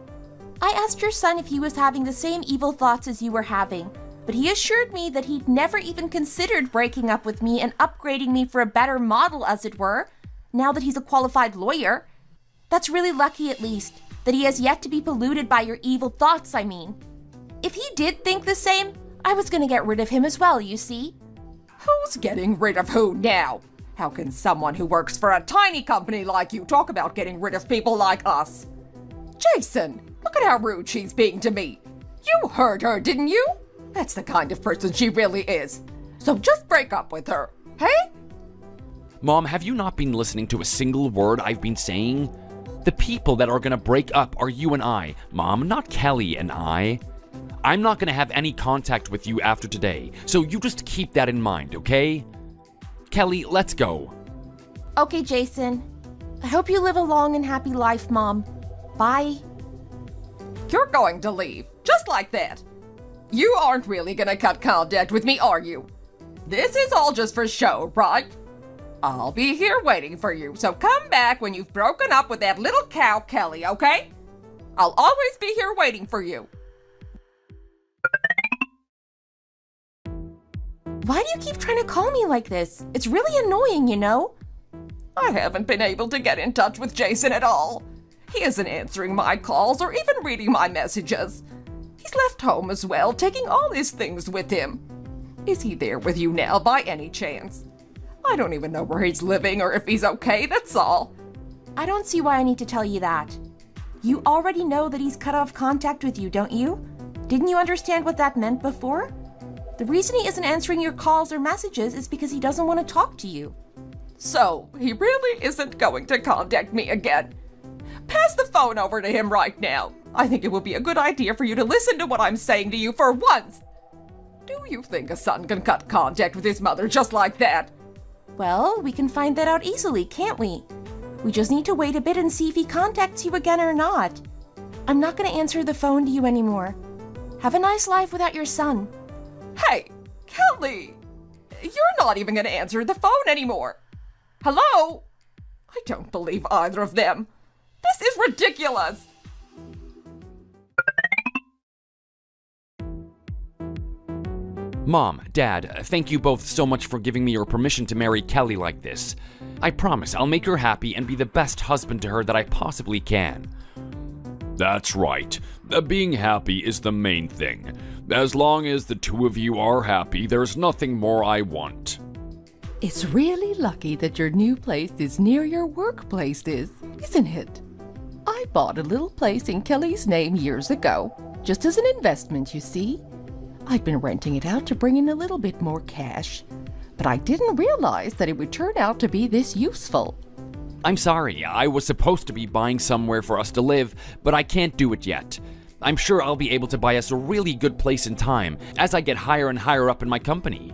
I asked your son if he was having the same evil thoughts as you were having, but he assured me that he'd never even considered breaking up with me and upgrading me for a better model, as it were, now that he's a qualified lawyer. That's really lucky, at least, that he has yet to be polluted by your evil thoughts, I mean. If he did think the same, I was gonna get rid of him as well, you see.
Who's getting rid of who now? How can someone who works for a tiny company like you talk about getting rid of people like us? Jason, look at how rude she's being to me. You heard her, didn't you? That's the kind of person she really is. So just break up with her, hey?
Mom, have you not been listening to a single word I've been saying? The people that are gonna break up are you and I, Mom, not Kelly and I. I'm not gonna have any contact with you after today, so you just keep that in mind, okay? Kelly, let's go.
Okay, Jason. I hope you live a long and happy life, Mom. Bye.
You're going to leave, just like that. You aren't really gonna cut contact with me, are you? This is all just for show, right? I'll be here waiting for you, so come back when you've broken up with that little cow, Kelly, okay? I'll always be here waiting for you.
Why do you keep trying to call me like this? It's really annoying, you know?
I haven't been able to get in touch with Jason at all. He isn't answering my calls or even reading my messages. He's left home as well, taking all his things with him. Is he there with you now by any chance? I don't even know where he's living or if he's okay, that's all.
I don't see why I need to tell you that. You already know that he's cut off contact with you, don't you? Didn't you understand what that meant before? The reason he isn't answering your calls or messages is because he doesn't want to talk to you.
So, he really isn't going to contact me again. Pass the phone over to him right now. I think it would be a good idea for you to listen to what I'm saying to you for once. Do you think a son can cut contact with his mother just like that?
Well, we can find that out easily, can't we? We just need to wait a bit and see if he contacts you again or not. I'm not going to answer the phone to you anymore. Have a nice life without your son.
Hey, Kelly! You're not even going to answer the phone anymore. Hello? I don't believe either of them. This is ridiculous.
Mom, Dad, thank you both so much for giving me your permission to marry Kelly like this. I promise I'll make her happy and be the best husband to her that I possibly can. That's right. Being happy is the main thing. As long as the two of you are happy, there's nothing more I want.
It's really lucky that your new place is near your workplace, isn't it? I bought a little place in Kelly's name years ago, just as an investment, you see. I'd been renting it out to bring in a little bit more cash, but I didn't realize that it would turn out to be this useful.
I'm sorry, I was supposed to be buying somewhere for us to live, but I can't do it yet. I'm sure I'll be able to buy us a really good place in time as I get higher and higher up in my company.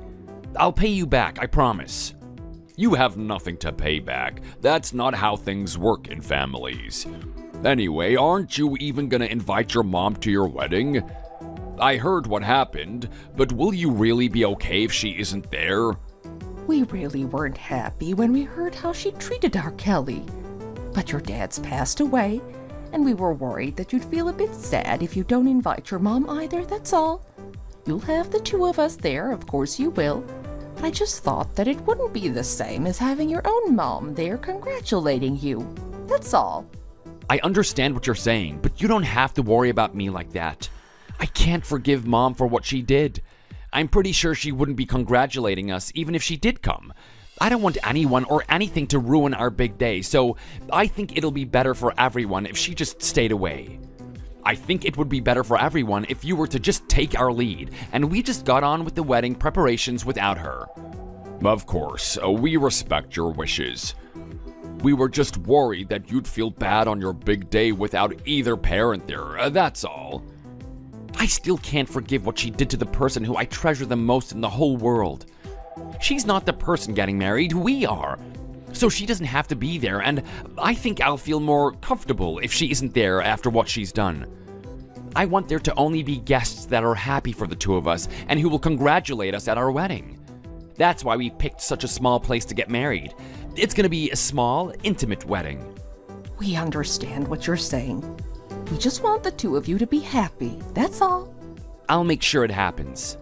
I'll pay you back, I promise. You have nothing to pay back. That's not how things work in families. Anyway, aren't you even gonna invite your mom to your wedding? I heard what happened, but will you really be okay if she isn't there?
We really weren't happy when we heard how she treated our Kelly. But your dad's passed away, and we were worried that you'd feel a bit sad if you don't invite your mom either, that's all. You'll have the two of us there, of course you will. But I just thought that it wouldn't be the same as having your own mom there congratulating you. That's all.
I understand what you're saying, but you don't have to worry about me like that. I can't forgive Mom for what she did. I'm pretty sure she wouldn't be congratulating us even if she did come. I don't want anyone or anything to ruin our big day, so I think it'll be better for everyone if she just stayed away. I think it would be better for everyone if you were to just take our lead and we just got on with the wedding preparations without her. Of course, we respect your wishes. We were just worried that you'd feel bad on your big day without either parent there, that's all. I still can't forgive what she did to the person who I treasure the most in the whole world. She's not the person getting married, we are. So she doesn't have to be there, and I think I'll feel more comfortable if she isn't there after what she's done. I want there to only be guests that are happy for the two of us and who will congratulate us at our wedding. That's why we picked such a small place to get married. It's gonna be a small, intimate wedding.
We understand what you're saying. We just want the two of you to be happy, that's all.
I'll make sure it happens.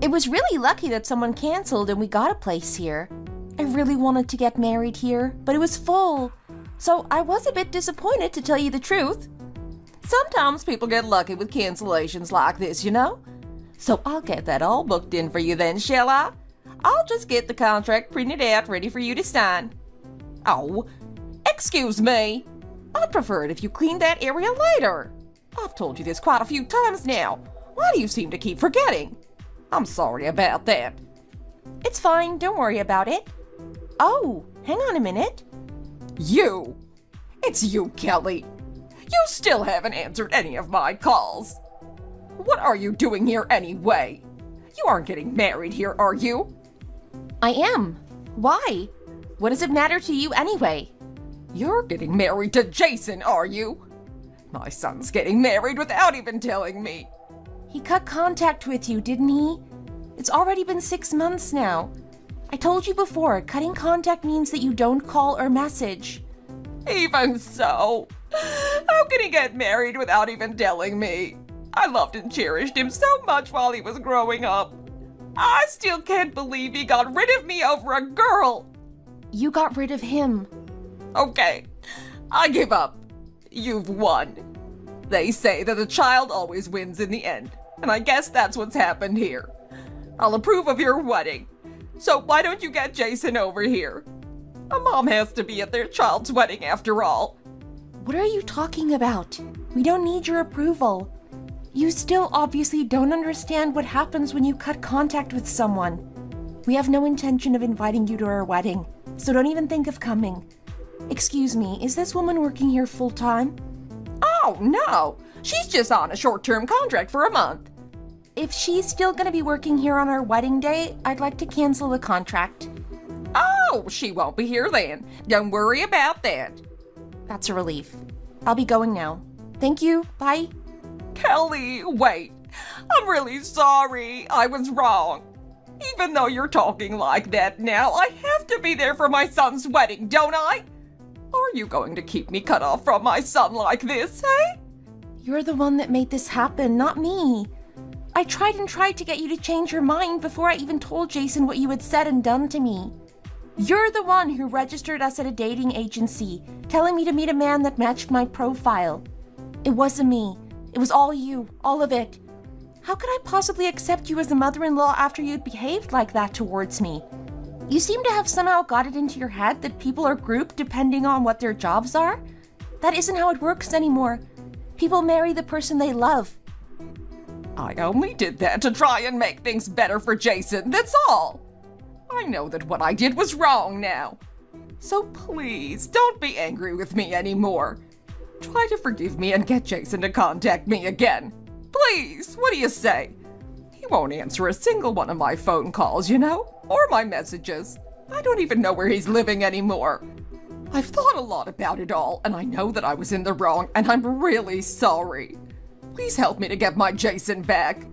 It was really lucky that someone canceled and we got a place here. I really wanted to get married here, but it was full. So I was a bit disappointed, to tell you the truth.
Sometimes people get lucky with cancellations like this, you know? So I'll get that all booked in for you then, shall I? I'll just get the contract printed out ready for you to sign. Oh, excuse me. I'd prefer it if you cleaned that area later. I've told you this quite a few times now. Why do you seem to keep forgetting? I'm sorry about that.
It's fine, don't worry about it. Oh, hang on a minute.
You! It's you, Kelly. You still haven't answered any of my calls. What are you doing here anyway? You aren't getting married here, are you?
I am. Why? What does it matter to you anyway?
You're getting married to Jason, are you? My son's getting married without even telling me.
He cut contact with you, didn't he? It's already been 6 months now. I told you before, cutting contact means that you don't call or message.
Even so, how can he get married without even telling me? I loved and cherished him so much while he was growing up. I still can't believe he got rid of me over a girl.
You got rid of him.
Okay, I give up. You've won. They say that the child always wins in the end, and I guess that's what's happened here. I'll approve of your wedding. So why don't you get Jason over here? A mom has to be at their child's wedding after all.
What are you talking about? We don't need your approval. You still obviously don't understand what happens when you cut contact with someone. We have no intention of inviting you to our wedding, so don't even think of coming. Excuse me, is this woman working here full-time?
Oh, no. She's just on a short-term contract for a month.
If she's still gonna be working here on our wedding day, I'd like to cancel the contract.
Oh, she won't be here then. Don't worry about that.
That's a relief. I'll be going now. Thank you. Bye.
Kelly, wait. I'm really sorry. I was wrong. Even though you're talking like that now, I have to be there for my son's wedding, don't I? Are you going to keep me cut off from my son like this, eh?
You're the one that made this happen, not me. I tried and tried to get you to change your mind before I even told Jason what you had said and done to me. You're the one who registered us at a dating agency, telling me to meet a man that matched my profile. It wasn't me. It was all you, all of it. How could I possibly accept you as a mother-in-law after you'd behaved like that towards me? You seem to have somehow got it into your head that people are grouped depending on what their jobs are. That isn't how it works anymore. People marry the person they love.
I only did that to try and make things better for Jason, that's all. I know that what I did was wrong now. So please, don't be angry with me anymore. Try to forgive me and get Jason to contact me again. Please, what do you say? He won't answer a single one of my phone calls, you know, or my messages. I don't even know where he's living anymore. I've thought a lot about it all, and I know that I was in the wrong, and I'm really sorry. Please help me to get my Jason back.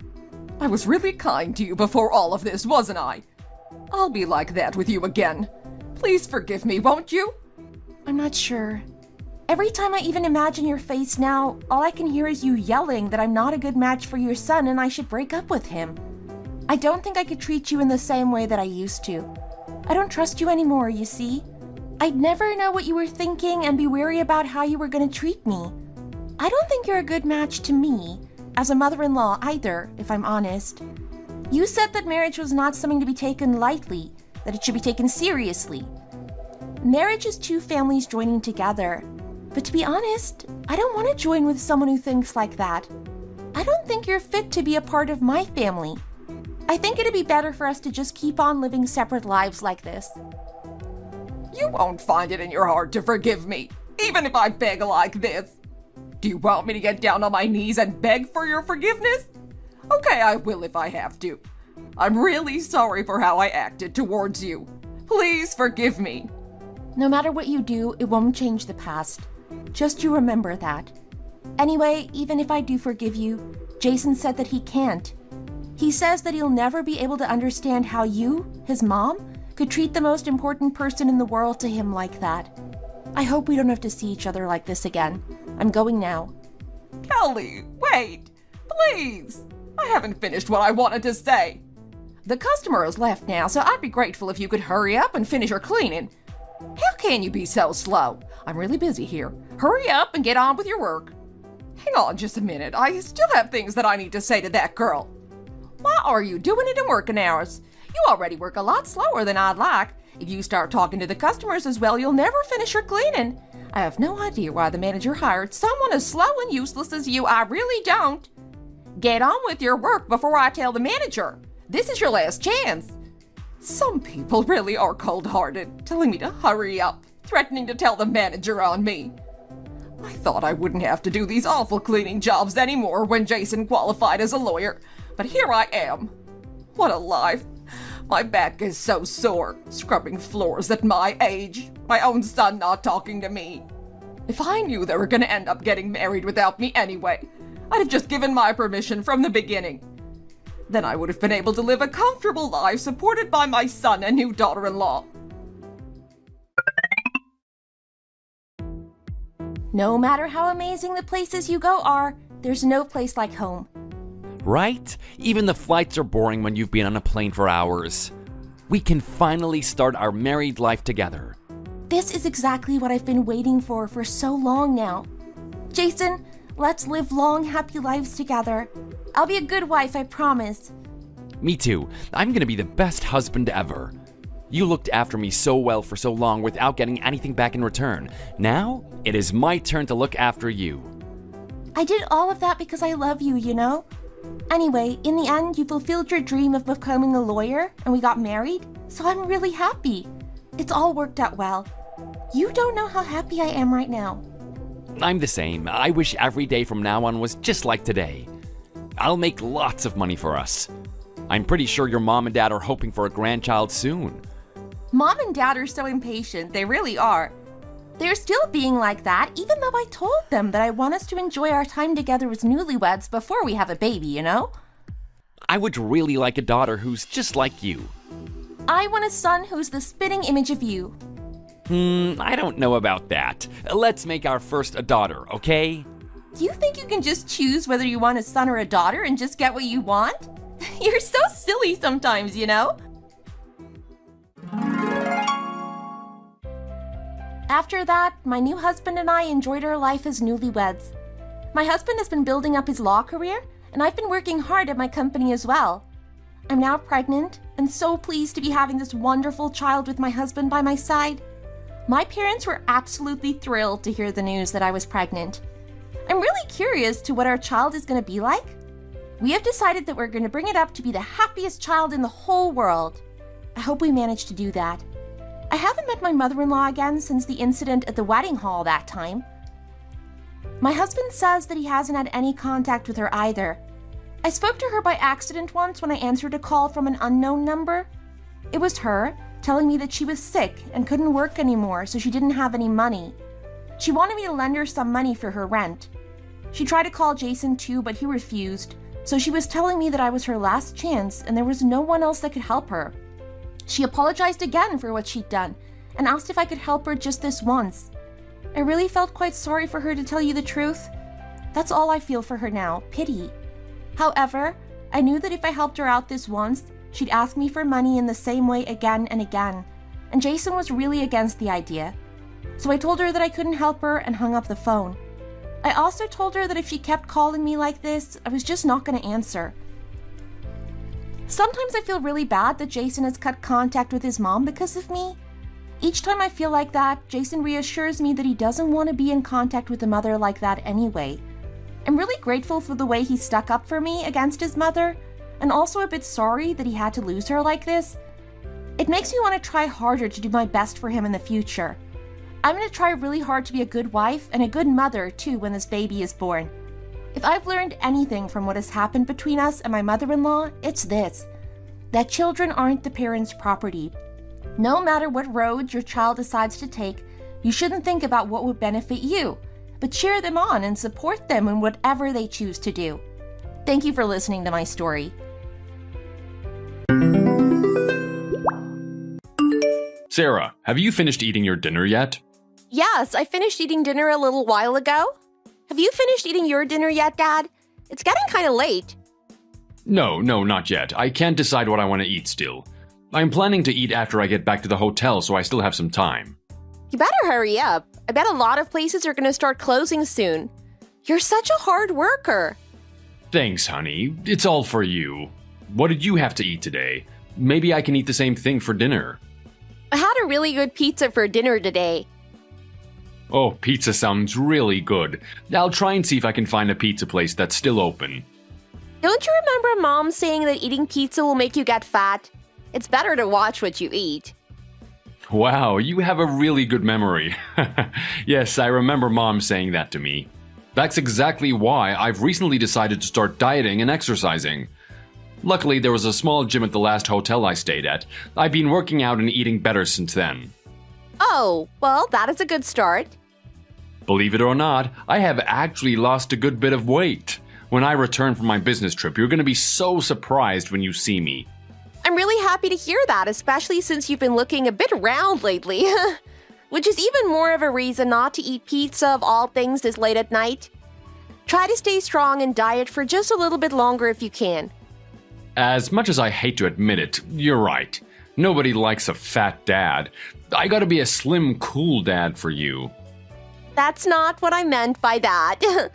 I was really kind to you before all of this, wasn't I? I'll be like that with you again. Please forgive me, won't you?
I'm not sure. Every time I even imagine your face now, all I can hear is you yelling that I'm not a good match for your son and I should break up with him. I don't think I could treat you in the same way that I used to. I don't trust you anymore, you see? I'd never know what you were thinking and be wary about how you were going to treat me. I don't think you're a good match to me, as a mother-in-law either, if I'm honest. You said that marriage was not something to be taken lightly, that it should be taken seriously. Marriage is two families joining together. But to be honest, I don't want to join with someone who thinks like that. I don't think you're fit to be a part of my family. I think it'd be better for us to just keep on living separate lives like this.
You won't find it in your heart to forgive me, even if I beg like this. Do you want me to get down on my knees and beg for your forgiveness? Okay, I will if I have to. I'm really sorry for how I acted towards you. Please forgive me.
No matter what you do, it won't change the past. Just you remember that. Anyway, even if I do forgive you, Jason said that he can't. He says that he'll never be able to understand how you, his mom, could treat the most important person in the world to him like that. I hope we don't have to see each other like this again. I'm going now.
Kelly, wait, please. I haven't finished what I wanted to say. The customer has left now, so I'd be grateful if you could hurry up and finish your cleaning. How can you be so slow? I'm really busy here. Hurry up and get on with your work. Hang on just a minute. I still have things that I need to say to that girl. Why are you doing it in working hours? You already work a lot slower than I'd like. If you start talking to the customers as well, you'll never finish your cleaning. I have no idea why the manager hired someone as slow and useless as you. I really don't. Get on with your work before I tell the manager. This is your last chance. Some people really are cold-hearted, telling me to hurry up, threatening to tell the manager on me. I thought I wouldn't have to do these awful cleaning jobs anymore when Jason qualified as a lawyer, but here I am. What a life. My back is so sore, scrubbing floors at my age, my own son not talking to me. If I knew they were going to end up getting married without me anyway, I'd have just given my permission from the beginning. Then I would have been able to live a comfortable life supported by my son and new daughter-in-law.
No matter how amazing the places you go are, there's no place like home.
Right? Even the flights are boring when you've been on a plane for hours. We can finally start our married life together.
This is exactly what I've been waiting for so long now. Jason, let's live long, happy lives together. I'll be a good wife, I promise.
Me too. I'm gonna be the best husband ever. You looked after me so well for so long without getting anything back in return. Now, it is my turn to look after you.
I did all of that because I love you, you know? Anyway, in the end, you fulfilled your dream of becoming a lawyer, and we got married, so I'm really happy. It's all worked out well. You don't know how happy I am right now.
I'm the same. I wish every day from now on was just like today. I'll make lots of money for us. I'm pretty sure your mom and dad are hoping for a grandchild soon.
Mom and Dad are so impatient, they really are. They're still being like that, even though I told them that I want us to enjoy our time together as newlyweds before we have a baby, you know?
I would really like a daughter who's just like you.
I want a son who's the spitting image of you.
I don't know about that. Let's make our first a daughter, okay?
Do you think you can just choose whether you want a son or a daughter and just get what you want? You're so silly sometimes, you know? After that, my new husband and I enjoyed our life as newlyweds. My husband has been building up his law career, and I've been working hard at my company as well. I'm now pregnant and so pleased to be having this wonderful child with my husband by my side. My parents were absolutely thrilled to hear the news that I was pregnant. I'm really curious to what our child is going to be like. We have decided that we're going to bring it up to be the happiest child in the whole world. I hope we manage to do that. I haven't met my mother-in-law again since the incident at the wedding hall that time. My husband says that he hasn't had any contact with her either. I spoke to her by accident once when I answered a call from an unknown number. It was her, telling me that she was sick and couldn't work anymore, so she didn't have any money. She wanted me to lend her some money for her rent. She tried to call Jason too, but he refused, so she was telling me that I was her last chance and there was no one else that could help her. She apologized again for what she'd done and asked if I could help her just this once. I really felt quite sorry for her, to tell you the truth. That's all I feel for her now, pity. However, I knew that if I helped her out this once, she'd ask me for money in the same way again and again, and Jason was really against the idea. So I told her that I couldn't help her and hung up the phone. I also told her that if she kept calling me like this, I was just not going to answer. Sometimes I feel really bad that Jason has cut contact with his mom because of me. Each time I feel like that, Jason reassures me that he doesn't want to be in contact with a mother like that anyway. I'm really grateful for the way he stuck up for me against his mother, and also a bit sorry that he had to lose her like this. It makes me want to try harder to do my best for him in the future. I'm going to try really hard to be a good wife and a good mother too when this baby is born. If I've learned anything from what has happened between us and my mother-in-law, it's this: that children aren't the parents' property. No matter what road your child decides to take, you shouldn't think about what would benefit you, but cheer them on and support them in whatever they choose to do. Thank you for listening to my story.
Sarah, have you finished eating your dinner yet?
Yes, I finished eating dinner a little while ago. Have you finished eating your dinner yet, Dad? It's getting kind of late.
No, not yet. I can't decide what I want to eat still. I'm planning to eat after I get back to the hotel, so I still have some time.
You better hurry up. I bet a lot of places are going to start closing soon. You're such a hard worker.
Thanks, honey. It's all for you. What did you have to eat today? Maybe I can eat the same thing for dinner.
I had a really good pizza for dinner today.
Oh, pizza sounds really good. I'll try and see if I can find a pizza place that's still open.
Don't you remember Mom saying that eating pizza will make you get fat? It's better to watch what you eat.
Wow, you have a really good memory. Yes, I remember Mom saying that to me. That's exactly why I've recently decided to start dieting and exercising. Luckily, there was a small gym at the last hotel I stayed at. I've been working out and eating better since then.
Oh, well, that is a good start.
Believe it or not, I have actually lost a good bit of weight. When I return from my business trip, you're going to be so surprised when you see me.
I'm really happy to hear that, especially since you've been looking a bit round lately. Which is even more of a reason not to eat pizza of all things this late at night. Try to stay strong and diet for just a little bit longer if you can.
As much as I hate to admit it, you're right. Nobody likes a fat dad. I gotta be a slim, cool dad for you.
That's not what I meant by that.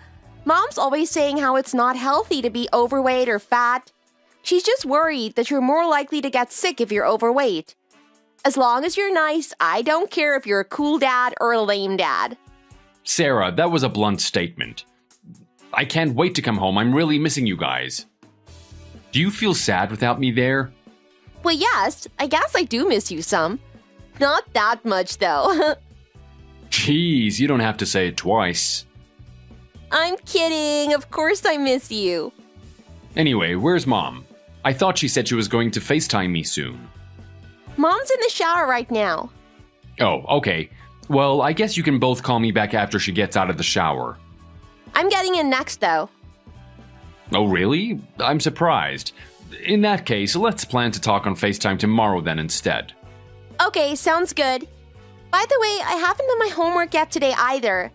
Mom's always saying how it's not healthy to be overweight or fat. She's just worried that you're more likely to get sick if you're overweight. As long as you're nice, I don't care if you're a cool dad or a lame dad.
Sarah, that was a blunt statement. I can't wait to come home. I'm really missing you guys. Do you feel sad without me there?
Well, yes, I guess I do miss you some. Not that much, though.
Jeez, you don't have to say it twice.
I'm kidding. Of course I miss you.
Anyway, where's Mom? I thought she said she was going to FaceTime me soon.
Mom's in the shower right now.
Oh, okay. Well, I guess you can both call me back after she gets out of the shower.
I'm getting in next, though.
Oh, really? I'm surprised. In that case, let's plan to talk on FaceTime tomorrow then instead.
Okay, sounds good. By the way, I haven't done my homework yet today either.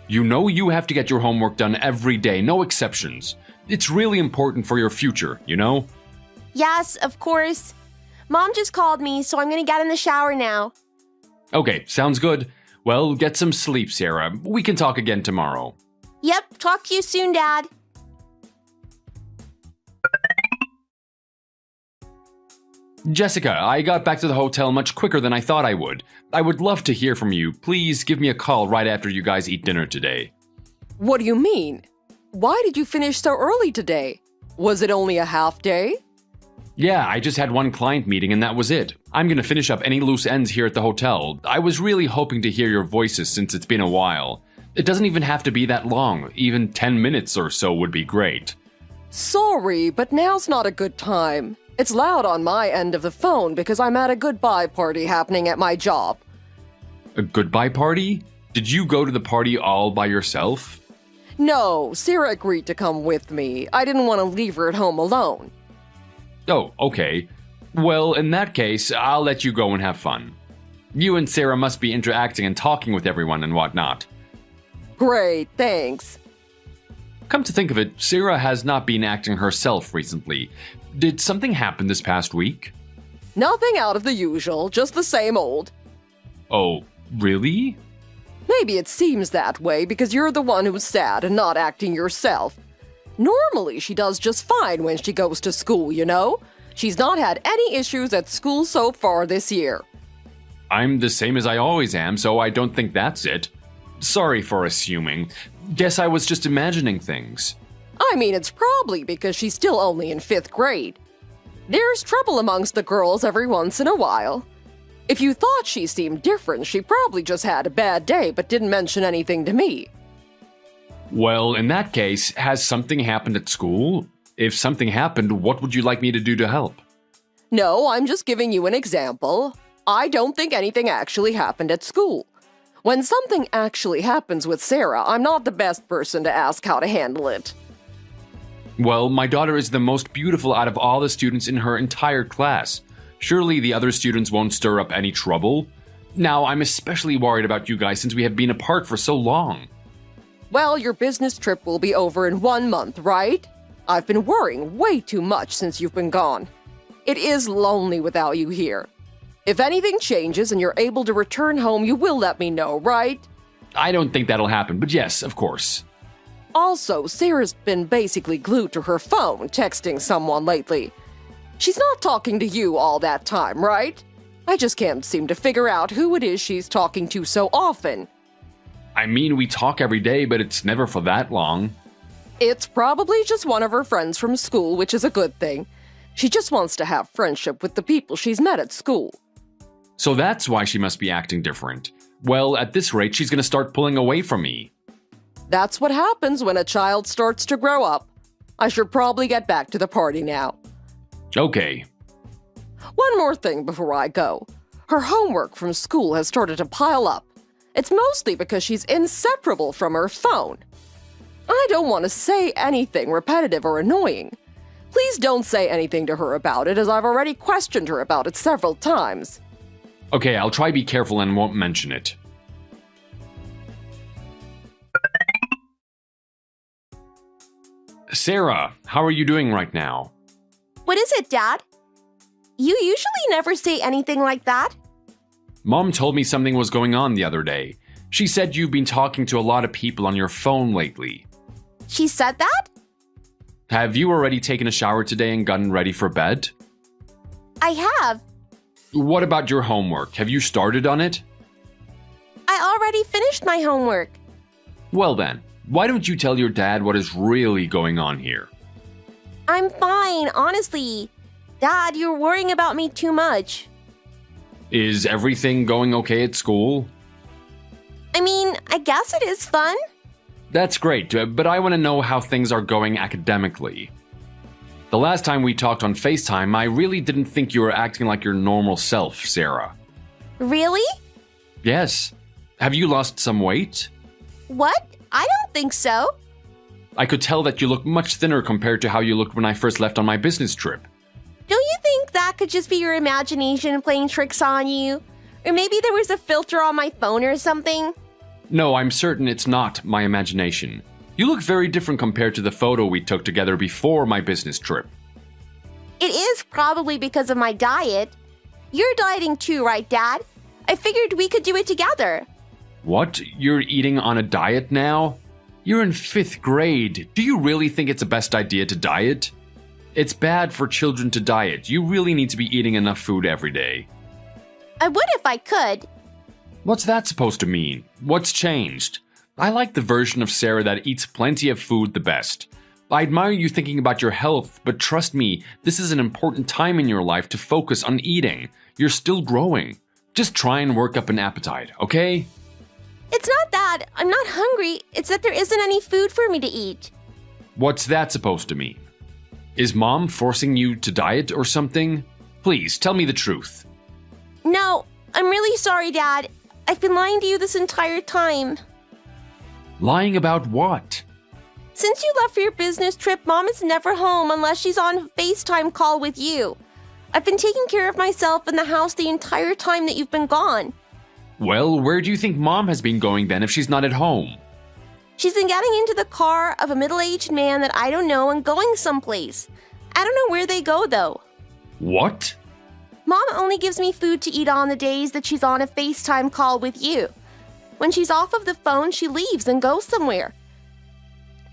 You know you have to get your homework done every day, no exceptions. It's really important for your future, you know?
Yes, of course. Mom just called me, so I'm gonna get in the shower now.
Okay, sounds good. Well, get some sleep, Sarah. We can talk again tomorrow.
Yep, talk to you soon, Dad.
Jessica, I got back to the hotel much quicker than I thought I would. I would love to hear from you. Please give me a call right after you guys eat dinner today.
What do you mean? Why did you finish so early today? Was it only a half day?
Yeah, I just had one client meeting and that was it. I'm gonna finish up any loose ends here at the hotel. I was really hoping to hear your voices since it's been a while. It doesn't even have to be that long. Even 10 minutes or so would be great.
Sorry, but now's not a good time. It's loud on my end of the phone because I'm at a goodbye party happening at my job.
A goodbye party? Did you go to the party all by yourself?
No, Sarah agreed to come with me. I didn't want to leave her at home alone.
Oh, okay. Well, in that case, I'll let you go and have fun. You and Sarah must be interacting and talking with everyone and whatnot.
Great, thanks.
Come to think of it, Sarah has not been acting herself recently. Did something happen this past week?
Nothing out of the usual, just the same old.
Oh, really?
Maybe it seems that way because you're the one who's sad and not acting yourself. Normally, she does just fine when she goes to school, you know? She's not had any issues at school so far this year.
I'm the same as I always am, so I don't think that's it. Sorry for assuming. Guess I was just imagining things.
I mean, it's probably because she's still only in 5th grade. There's trouble amongst the girls every once in a while. If you thought she seemed different, she probably just had a bad day but didn't mention anything to me.
Well, in that case, has something happened at school? If something happened, what would you like me to do to help?
No, I'm just giving you an example. I don't think anything actually happened at school. When something actually happens with Sarah, I'm not the best person to ask how to handle it.
Well, my daughter is the most beautiful out of all the students in her entire class. Surely the other students won't stir up any trouble? Now, I'm especially worried about you guys since we have been apart for so long.
Well, your business trip will be over in 1 month, right? I've been worrying way too much since you've been gone. It is lonely without you here. If anything changes and you're able to return home, you will let me know, right?
I don't think that'll happen, but yes, of course.
Also, Sarah's been basically glued to her phone, texting someone lately. She's not talking to you all that time, right? I just can't seem to figure out who it is she's talking to so often.
I mean, we talk every day, but it's never for that long.
It's probably just one of her friends from school, which is a good thing. She just wants to have friendship with the people she's met at school.
So that's why she must be acting different. Well, at this rate, she's gonna start pulling away from me.
That's what happens when a child starts to grow up. I should probably get back to the party now.
Okay.
One more thing before I go. Her homework from school has started to pile up. It's mostly because she's inseparable from her phone. I don't want to say anything repetitive or annoying. Please don't say anything to her about it, as I've already questioned her about it several times.
Okay, I'll try be careful and won't mention it. Sarah, how are you doing right now?
What is it, Dad? You usually never say anything like that.
Mom told me something was going on the other day. She said you've been talking to a lot of people on your phone lately.
She said that?
Have you already taken a shower today and gotten ready for bed?
I have.
What about your homework? Have you started on it?
I already finished my homework.
Well then, why don't you tell your dad what is really going on here?
I'm fine, honestly. Dad, you're worrying about me too much.
Is everything going okay at school?
I mean, I guess it is fun.
That's great, but I want to know how things are going academically. The last time we talked on FaceTime, I really didn't think you were acting like your normal self, Sarah.
Really?
Yes. Have you lost some weight?
What? I don't think so.
I could tell that you look much thinner compared to how you looked when I first left on my business trip.
Don't you think that could just be your imagination playing tricks on you? Or maybe there was a filter on my phone or something?
No, I'm certain it's not my imagination. You look very different compared to the photo we took together before my business trip.
It is probably because of my diet. You're dieting too, right, Dad? I figured we could do it together.
What? You're eating on a diet now? You're in 5th grade. Do you really think it's the best idea to diet? It's bad for children to diet. You really need to be eating enough food every day.
I would if I could.
What's that supposed to mean? What's changed? I like the version of Sarah that eats plenty of food the best. I admire you thinking about your health, but trust me, this is an important time in your life to focus on eating. You're still growing. Just try and work up an appetite, okay?
It's not that. I'm not hungry. It's that there isn't any food for me to eat.
What's that supposed to mean? Is Mom forcing you to diet or something? Please, tell me the truth.
No, I'm really sorry, Dad. I've been lying to you this entire time.
Lying about what?
Since you left for your business trip, Mom is never home unless she's on a FaceTime call with you. I've been taking care of myself in the house the entire time that you've been gone.
Well, where do you think Mom has been going then if she's not at home?
She's been getting into the car of a middle-aged man that I don't know and going someplace. I don't know where they go, though.
What?
Mom only gives me food to eat on the days that she's on a FaceTime call with you. When she's off of the phone, she leaves and goes somewhere.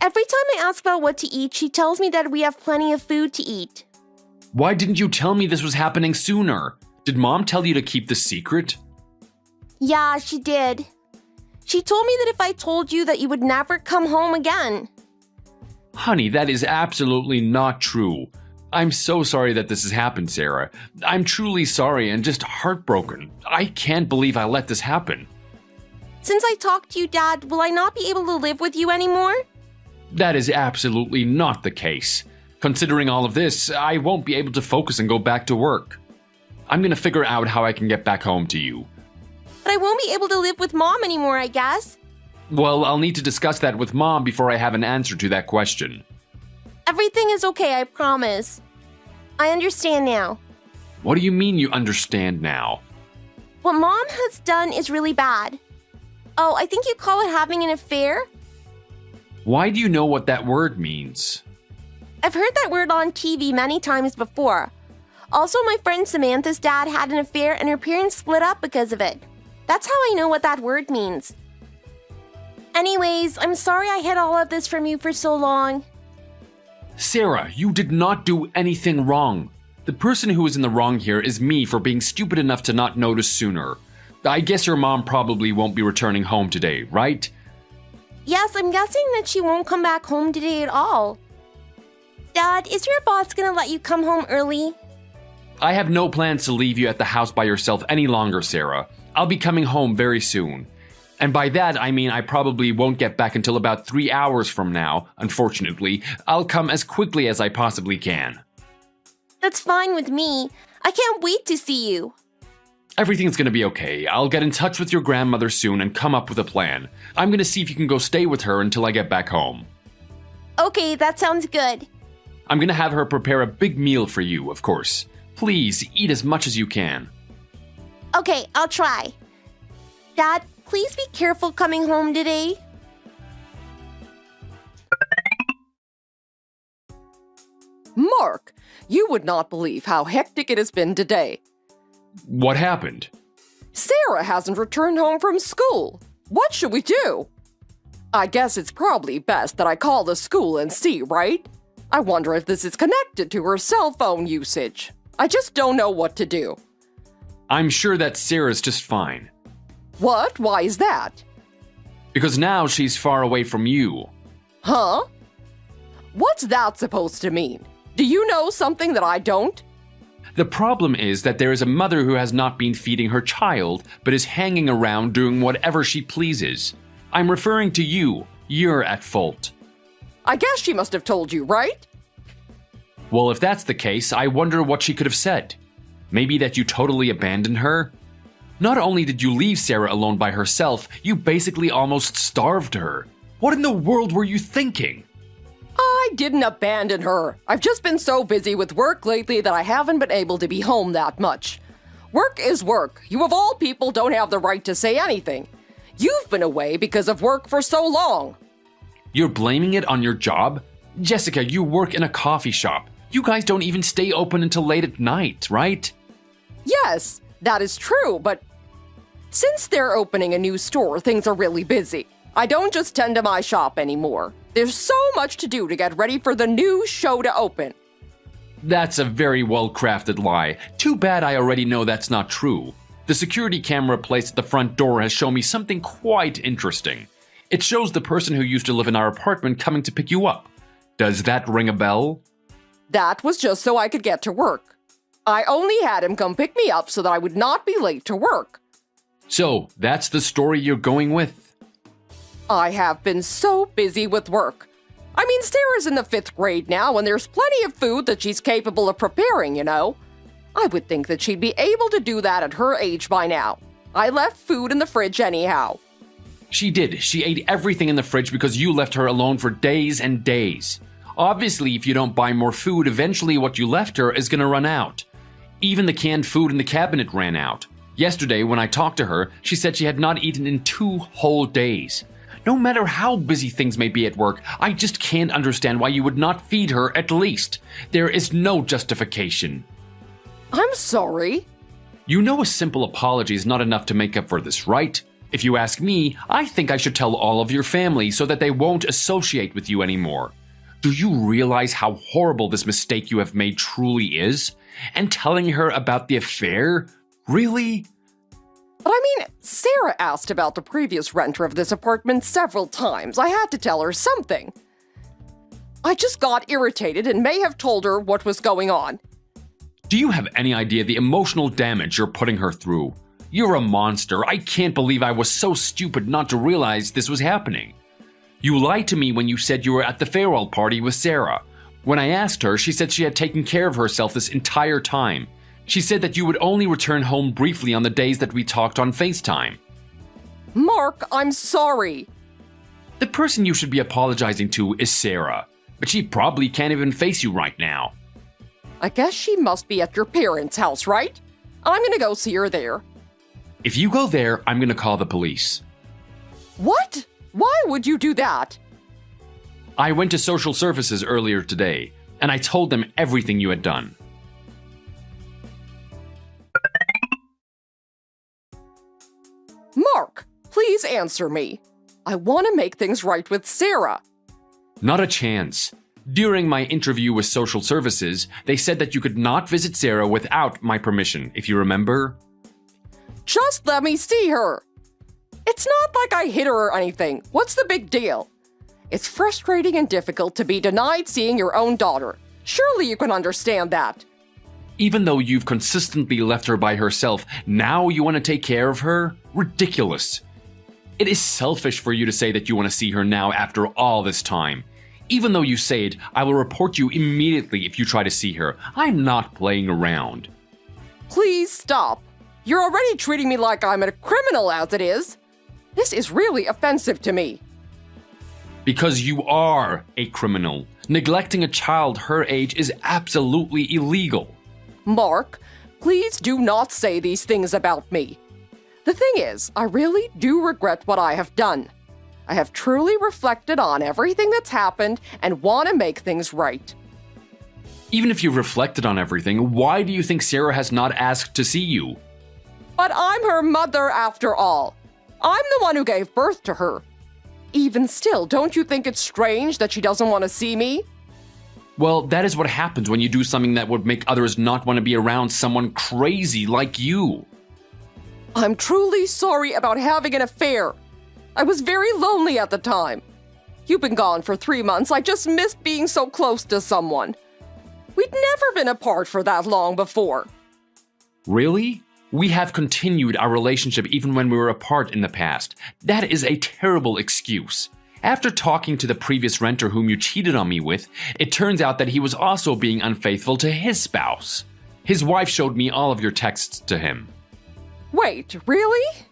Every time I ask about what to eat, she tells me that we have plenty of food to eat.
Why didn't you tell me this was happening sooner? Did Mom tell you to keep the secret?
Yeah, she did. She told me that if I told you that you would never come home again.
Honey, that is absolutely not true. I'm so sorry that this has happened, Sarah. I'm truly sorry and just heartbroken. I can't believe I let this happen.
Since I talked to you, Dad, will I not be able to live with you anymore?
That is absolutely not the case. Considering all of this, I won't be able to focus and go back to work. I'm gonna figure out how I can get back home to you.
But I won't be able to live with Mom anymore, I guess.
Well, I'll need to discuss that with Mom before I have an answer to that question.
Everything is okay, I promise. I understand now.
What do you mean you understand now?
What Mom has done is really bad. Oh, I think you call it having an affair?
Why do you know what that word means?
I've heard that word on TV many times before. Also, my friend Samantha's dad had an affair and her parents split up because of it. That's how I know what that word means. Anyways, I'm sorry I hid all of this from you for so long.
Sarah, you did not do anything wrong. The person who is in the wrong here is me for being stupid enough to not notice sooner. I guess your mom probably won't be returning home today, right?
Yes, I'm guessing that she won't come back home today at all. Dad, is your boss gonna let you come home early?
I have no plans to leave you at the house by yourself any longer, Sarah. I'll be coming home very soon. And by that, I mean I probably won't get back until about 3 hours from now. Unfortunately, I'll come as quickly as I possibly can.
That's fine with me. I can't wait to see you.
Everything's gonna be okay. I'll get in touch with your grandmother soon and come up with a plan. I'm gonna see if you can go stay with her until I get back home.
Okay, that sounds good.
I'm gonna have her prepare a big meal for you, of course. Please, eat as much as you can.
Okay, I'll try. Dad, please be careful coming home today.
Mark, you would not believe how hectic it has been today.
What happened?
Sarah hasn't returned home from school. What should we do? I guess it's probably best that I call the school and see, right? I wonder if this is connected to her cell phone usage. I just don't know what to do.
I'm sure that Sarah's just fine.
What? Why is that?
Because now she's far away from you.
Huh? What's that supposed to mean? Do you know something that I don't?
The problem is that there is a mother who has not been feeding her child, but is hanging around doing whatever she pleases. I'm referring to you. You're at fault.
I guess she must have told you, right?
Well, if that's the case, I wonder what she could have said. Maybe that you totally abandoned her? Not only did you leave Sarah alone by herself, you basically almost starved her. What in the world were you thinking?
I didn't abandon her. I've just been so busy with work lately that I haven't been able to be home that much. Work is work. You of all people don't have the right to say anything. You've been away because of work for so long.
You're blaming it on your job? Jessica, you work in a coffee shop. You guys don't even stay open until late at night, right?
Yes, that is true, but since they're opening a new store, things are really busy. I don't just tend to my shop anymore. There's so much to do to get ready for the new show to open.
That's a very well-crafted lie. Too bad I already know that's not true. The security camera placed at the front door has shown me something quite interesting. It shows the person who used to live in our apartment coming to pick you up. Does that ring a bell?
That was just so I could get to work. I only had him come pick me up so that I would not be late to work.
So, that's the story you're going with?
I have been so busy with work. I mean, Sarah's in the 5th grade now, and there's plenty of food that she's capable of preparing, you know. I would think that she'd be able to do that at her age by now. I left food in the fridge anyhow.
She did. She ate everything in the fridge because you left her alone for days and days. Obviously, if you don't buy more food, eventually what you left her is going to run out. Even the canned food in the cabinet ran out. Yesterday, when I talked to her, she said she had not eaten in 2 whole days. No matter how busy things may be at work, I just can't understand why you would not feed her at least. There is no justification.
I'm sorry.
You know a simple apology is not enough to make up for this, right? If you ask me, I think I should tell all of your family so that they won't associate with you anymore. Do you realize how horrible this mistake you have made truly is? And telling her about the affair? Really?
But I mean, Sarah asked about the previous renter of this apartment several times. I had to tell her something. I just got irritated and may have told her what was going on.
Do you have any idea the emotional damage you're putting her through? You're a monster. I can't believe I was so stupid not to realize this was happening. You lied to me when you said you were at the farewell party with Sarah. When I asked her, she said she had taken care of herself this entire time. She said that you would only return home briefly on the days that we talked on FaceTime.
Mark, I'm sorry.
The person you should be apologizing to is Sarah, but she probably can't even face you right now.
I guess she must be at your parents' house, right? I'm gonna go see her there.
If you go there, I'm gonna call the police.
What? Why would you do that?
I went to social services earlier today, and I told them everything you had done.
Mark, please answer me. I want to make things right with Sarah.
Not a chance. During my interview with social services, they said that you could not visit Sarah without my permission, if you remember.
Just let me see her. It's not like I hit her or anything. What's the big deal? It's frustrating and difficult to be denied seeing your own daughter. Surely you can understand that.
Even though you've consistently left her by herself, now you want to take care of her? Ridiculous. It is selfish for you to say that you want to see her now after all this time. Even though you say it, I will report you immediately if you try to see her. I'm not playing around.
Please stop. You're already treating me like I'm a criminal as it is. This is really offensive to me.
Because you are a criminal. Neglecting a child her age is absolutely illegal.
Mark, please do not say these things about me. The thing is, I really do regret what I have done. I have truly reflected on everything that's happened and want to make things right.
Even if you've reflected on everything, why do you think Sarah has not asked to see you?
But I'm her mother after all. I'm the one who gave birth to her. Even still, don't you think it's strange that she doesn't want to see me?
Well, that is what happens when you do something that would make others not want to be around someone crazy like you.
I'm truly sorry about having an affair. I was very lonely at the time. You've been gone for 3 months. I just missed being so close to someone. We'd never been apart for that long before.
Really? We have continued our relationship even when we were apart in the past. That is a terrible excuse. After talking to the previous renter whom you cheated on me with, it turns out that he was also being unfaithful to his spouse. His wife showed me all of your texts to him.
Wait, really?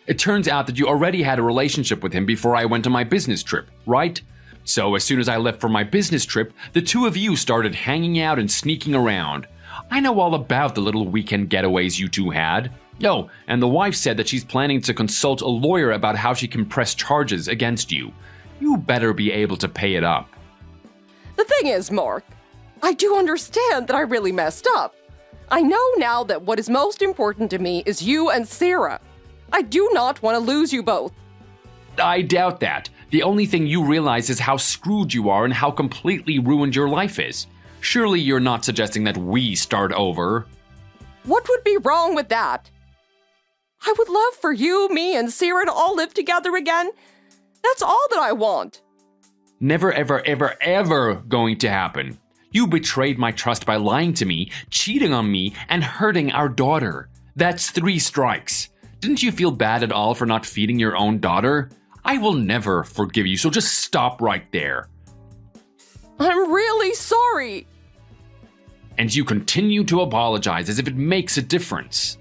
It turns out that you already had a relationship with him before I went on my business trip, right? So as soon as I left for my business trip, the two of you started hanging out and sneaking around. I know all about the little weekend getaways you two had. Oh, and the wife said that she's planning to consult a lawyer about how she can press charges against you. You better be able to pay it up.
The thing is, Mark, I do understand that I really messed up. I know now that what is most important to me is you and Sarah. I do not want to lose you both.
I doubt that. The only thing you realize is how screwed you are and how completely ruined your life is. Surely you're not suggesting that we start over.
What would be wrong with that? I would love for you, me, and Sarah to all live together again. That's all that I want.
Never, ever, ever, ever going to happen. You betrayed my trust by lying to me, cheating on me, and hurting our daughter. That's 3 strikes. Didn't you feel bad at all for not feeding your own daughter? I will never forgive you, so just stop right there.
I'm really sorry.
And you continue to apologize as if it makes a difference.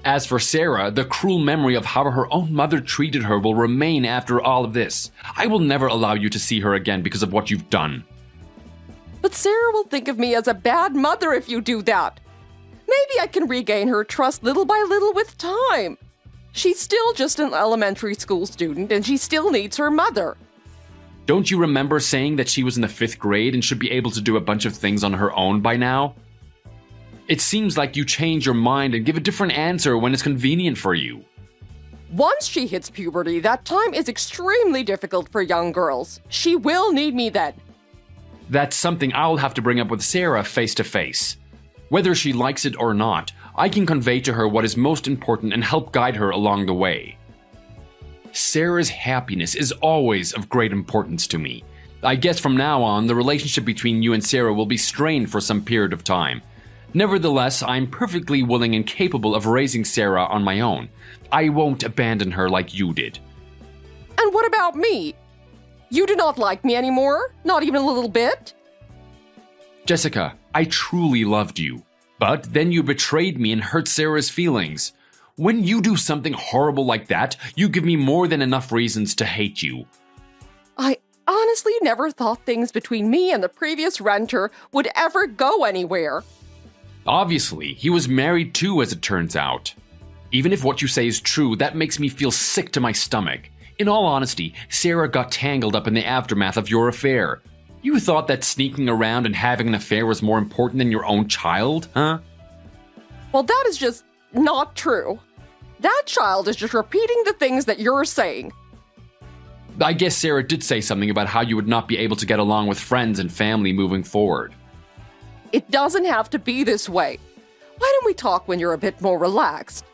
As for Sarah, the cruel memory of how her own mother treated her will remain after all of this. I will never allow you to see her again because of what you've done.
But Sarah will think of me as a bad mother if you do that. Maybe I can regain her trust little by little with time. She's still just an elementary school student and she still needs her mother.
Don't you remember saying that she was in the 5th grade and should be able to do a bunch of things on her own by now? It seems like you change your mind and give a different answer when it's convenient for you.
Once she hits puberty, that time is extremely difficult for young girls. She will need me then.
That's something I'll have to bring up with Sarah face to face. Whether she likes it or not, I can convey to her what is most important and help guide her along the way. Sarah's happiness is always of great importance to me. I guess from now on, the relationship between you and Sarah will be strained for some period of time. Nevertheless, I'm perfectly willing and capable of raising Sarah on my own. I won't abandon her like you did.
And what about me? You do not like me anymore? Not even a little bit?
Jessica, I truly loved you. But then you betrayed me and hurt Sarah's feelings. When you do something horrible like that, you give me more than enough reasons to hate you.
I honestly never thought things between me and the previous renter would ever go anywhere.
Obviously, he was married too, as it turns out. Even if what you say is true, that makes me feel sick to my stomach. In all honesty, Sarah got tangled up in the aftermath of your affair. You thought that sneaking around and having an affair was more important than your own child, huh?
Well, that is just not true. That child is just repeating the things that you're saying.
I guess Sarah did say something about how you would not be able to get along with friends and family moving forward.
It doesn't have to be this way. Why don't we talk when you're a bit more relaxed?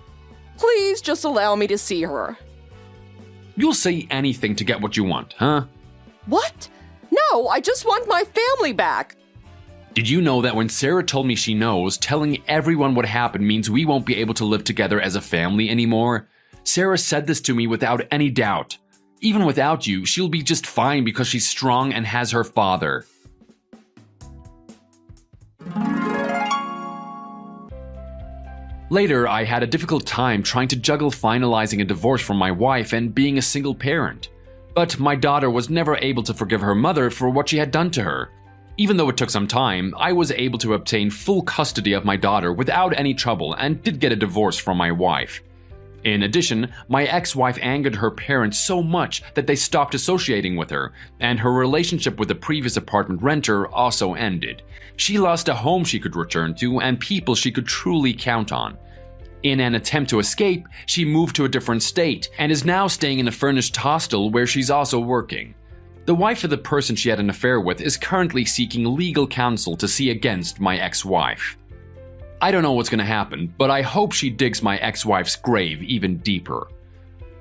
Please just allow me to see her.
You'll say anything to get what you want, huh?
What? No, I just want my family back.
Did you know that when Sarah told me she knows, telling everyone what happened means we won't be able to live together as a family anymore? Sarah said this to me without any doubt. Even without you, she'll be just fine because she's strong and has her father. Later, I had a difficult time trying to juggle finalizing a divorce from my wife and being a single parent. But my daughter was never able to forgive her mother for what she had done to her. Even though it took some time, I was able to obtain full custody of my daughter without any trouble and did get a divorce from my wife. In addition, my ex-wife angered her parents so much that they stopped associating with her, and her relationship with the previous apartment renter also ended. She lost a home she could return to and people she could truly count on. In an attempt to escape, she moved to a different state and is now staying in a furnished hostel where she's also working. The wife of the person she had an affair with is currently seeking legal counsel to see against my ex-wife. I don't know what's going to happen, but I hope she digs my ex-wife's grave even deeper.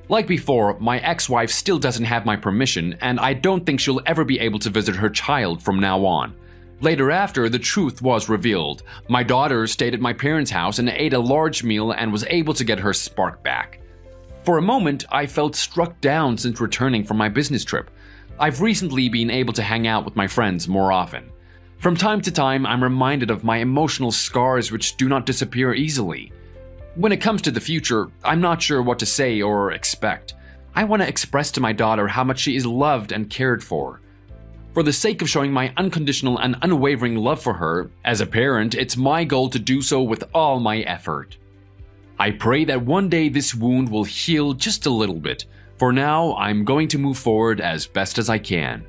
Like before, my ex-wife still doesn't have my permission, and I don't think she'll ever be able to visit her child from now on. Later after, the truth was revealed. My daughter stayed at my parents' house and ate a large meal and was able to get her spark back. For a moment, I felt struck down since returning from my business trip. I've recently been able to hang out with my friends more often. From time to time, I'm reminded of my emotional scars which do not disappear easily. When it comes to the future, I'm not sure what to say or expect. I want to express to my daughter how much she is loved and cared for. For the sake of showing my unconditional and unwavering love for her, as a parent, it's my goal to do so with all my effort. I pray that one day this wound will heal just a little bit. For now, I'm going to move forward as best as I can.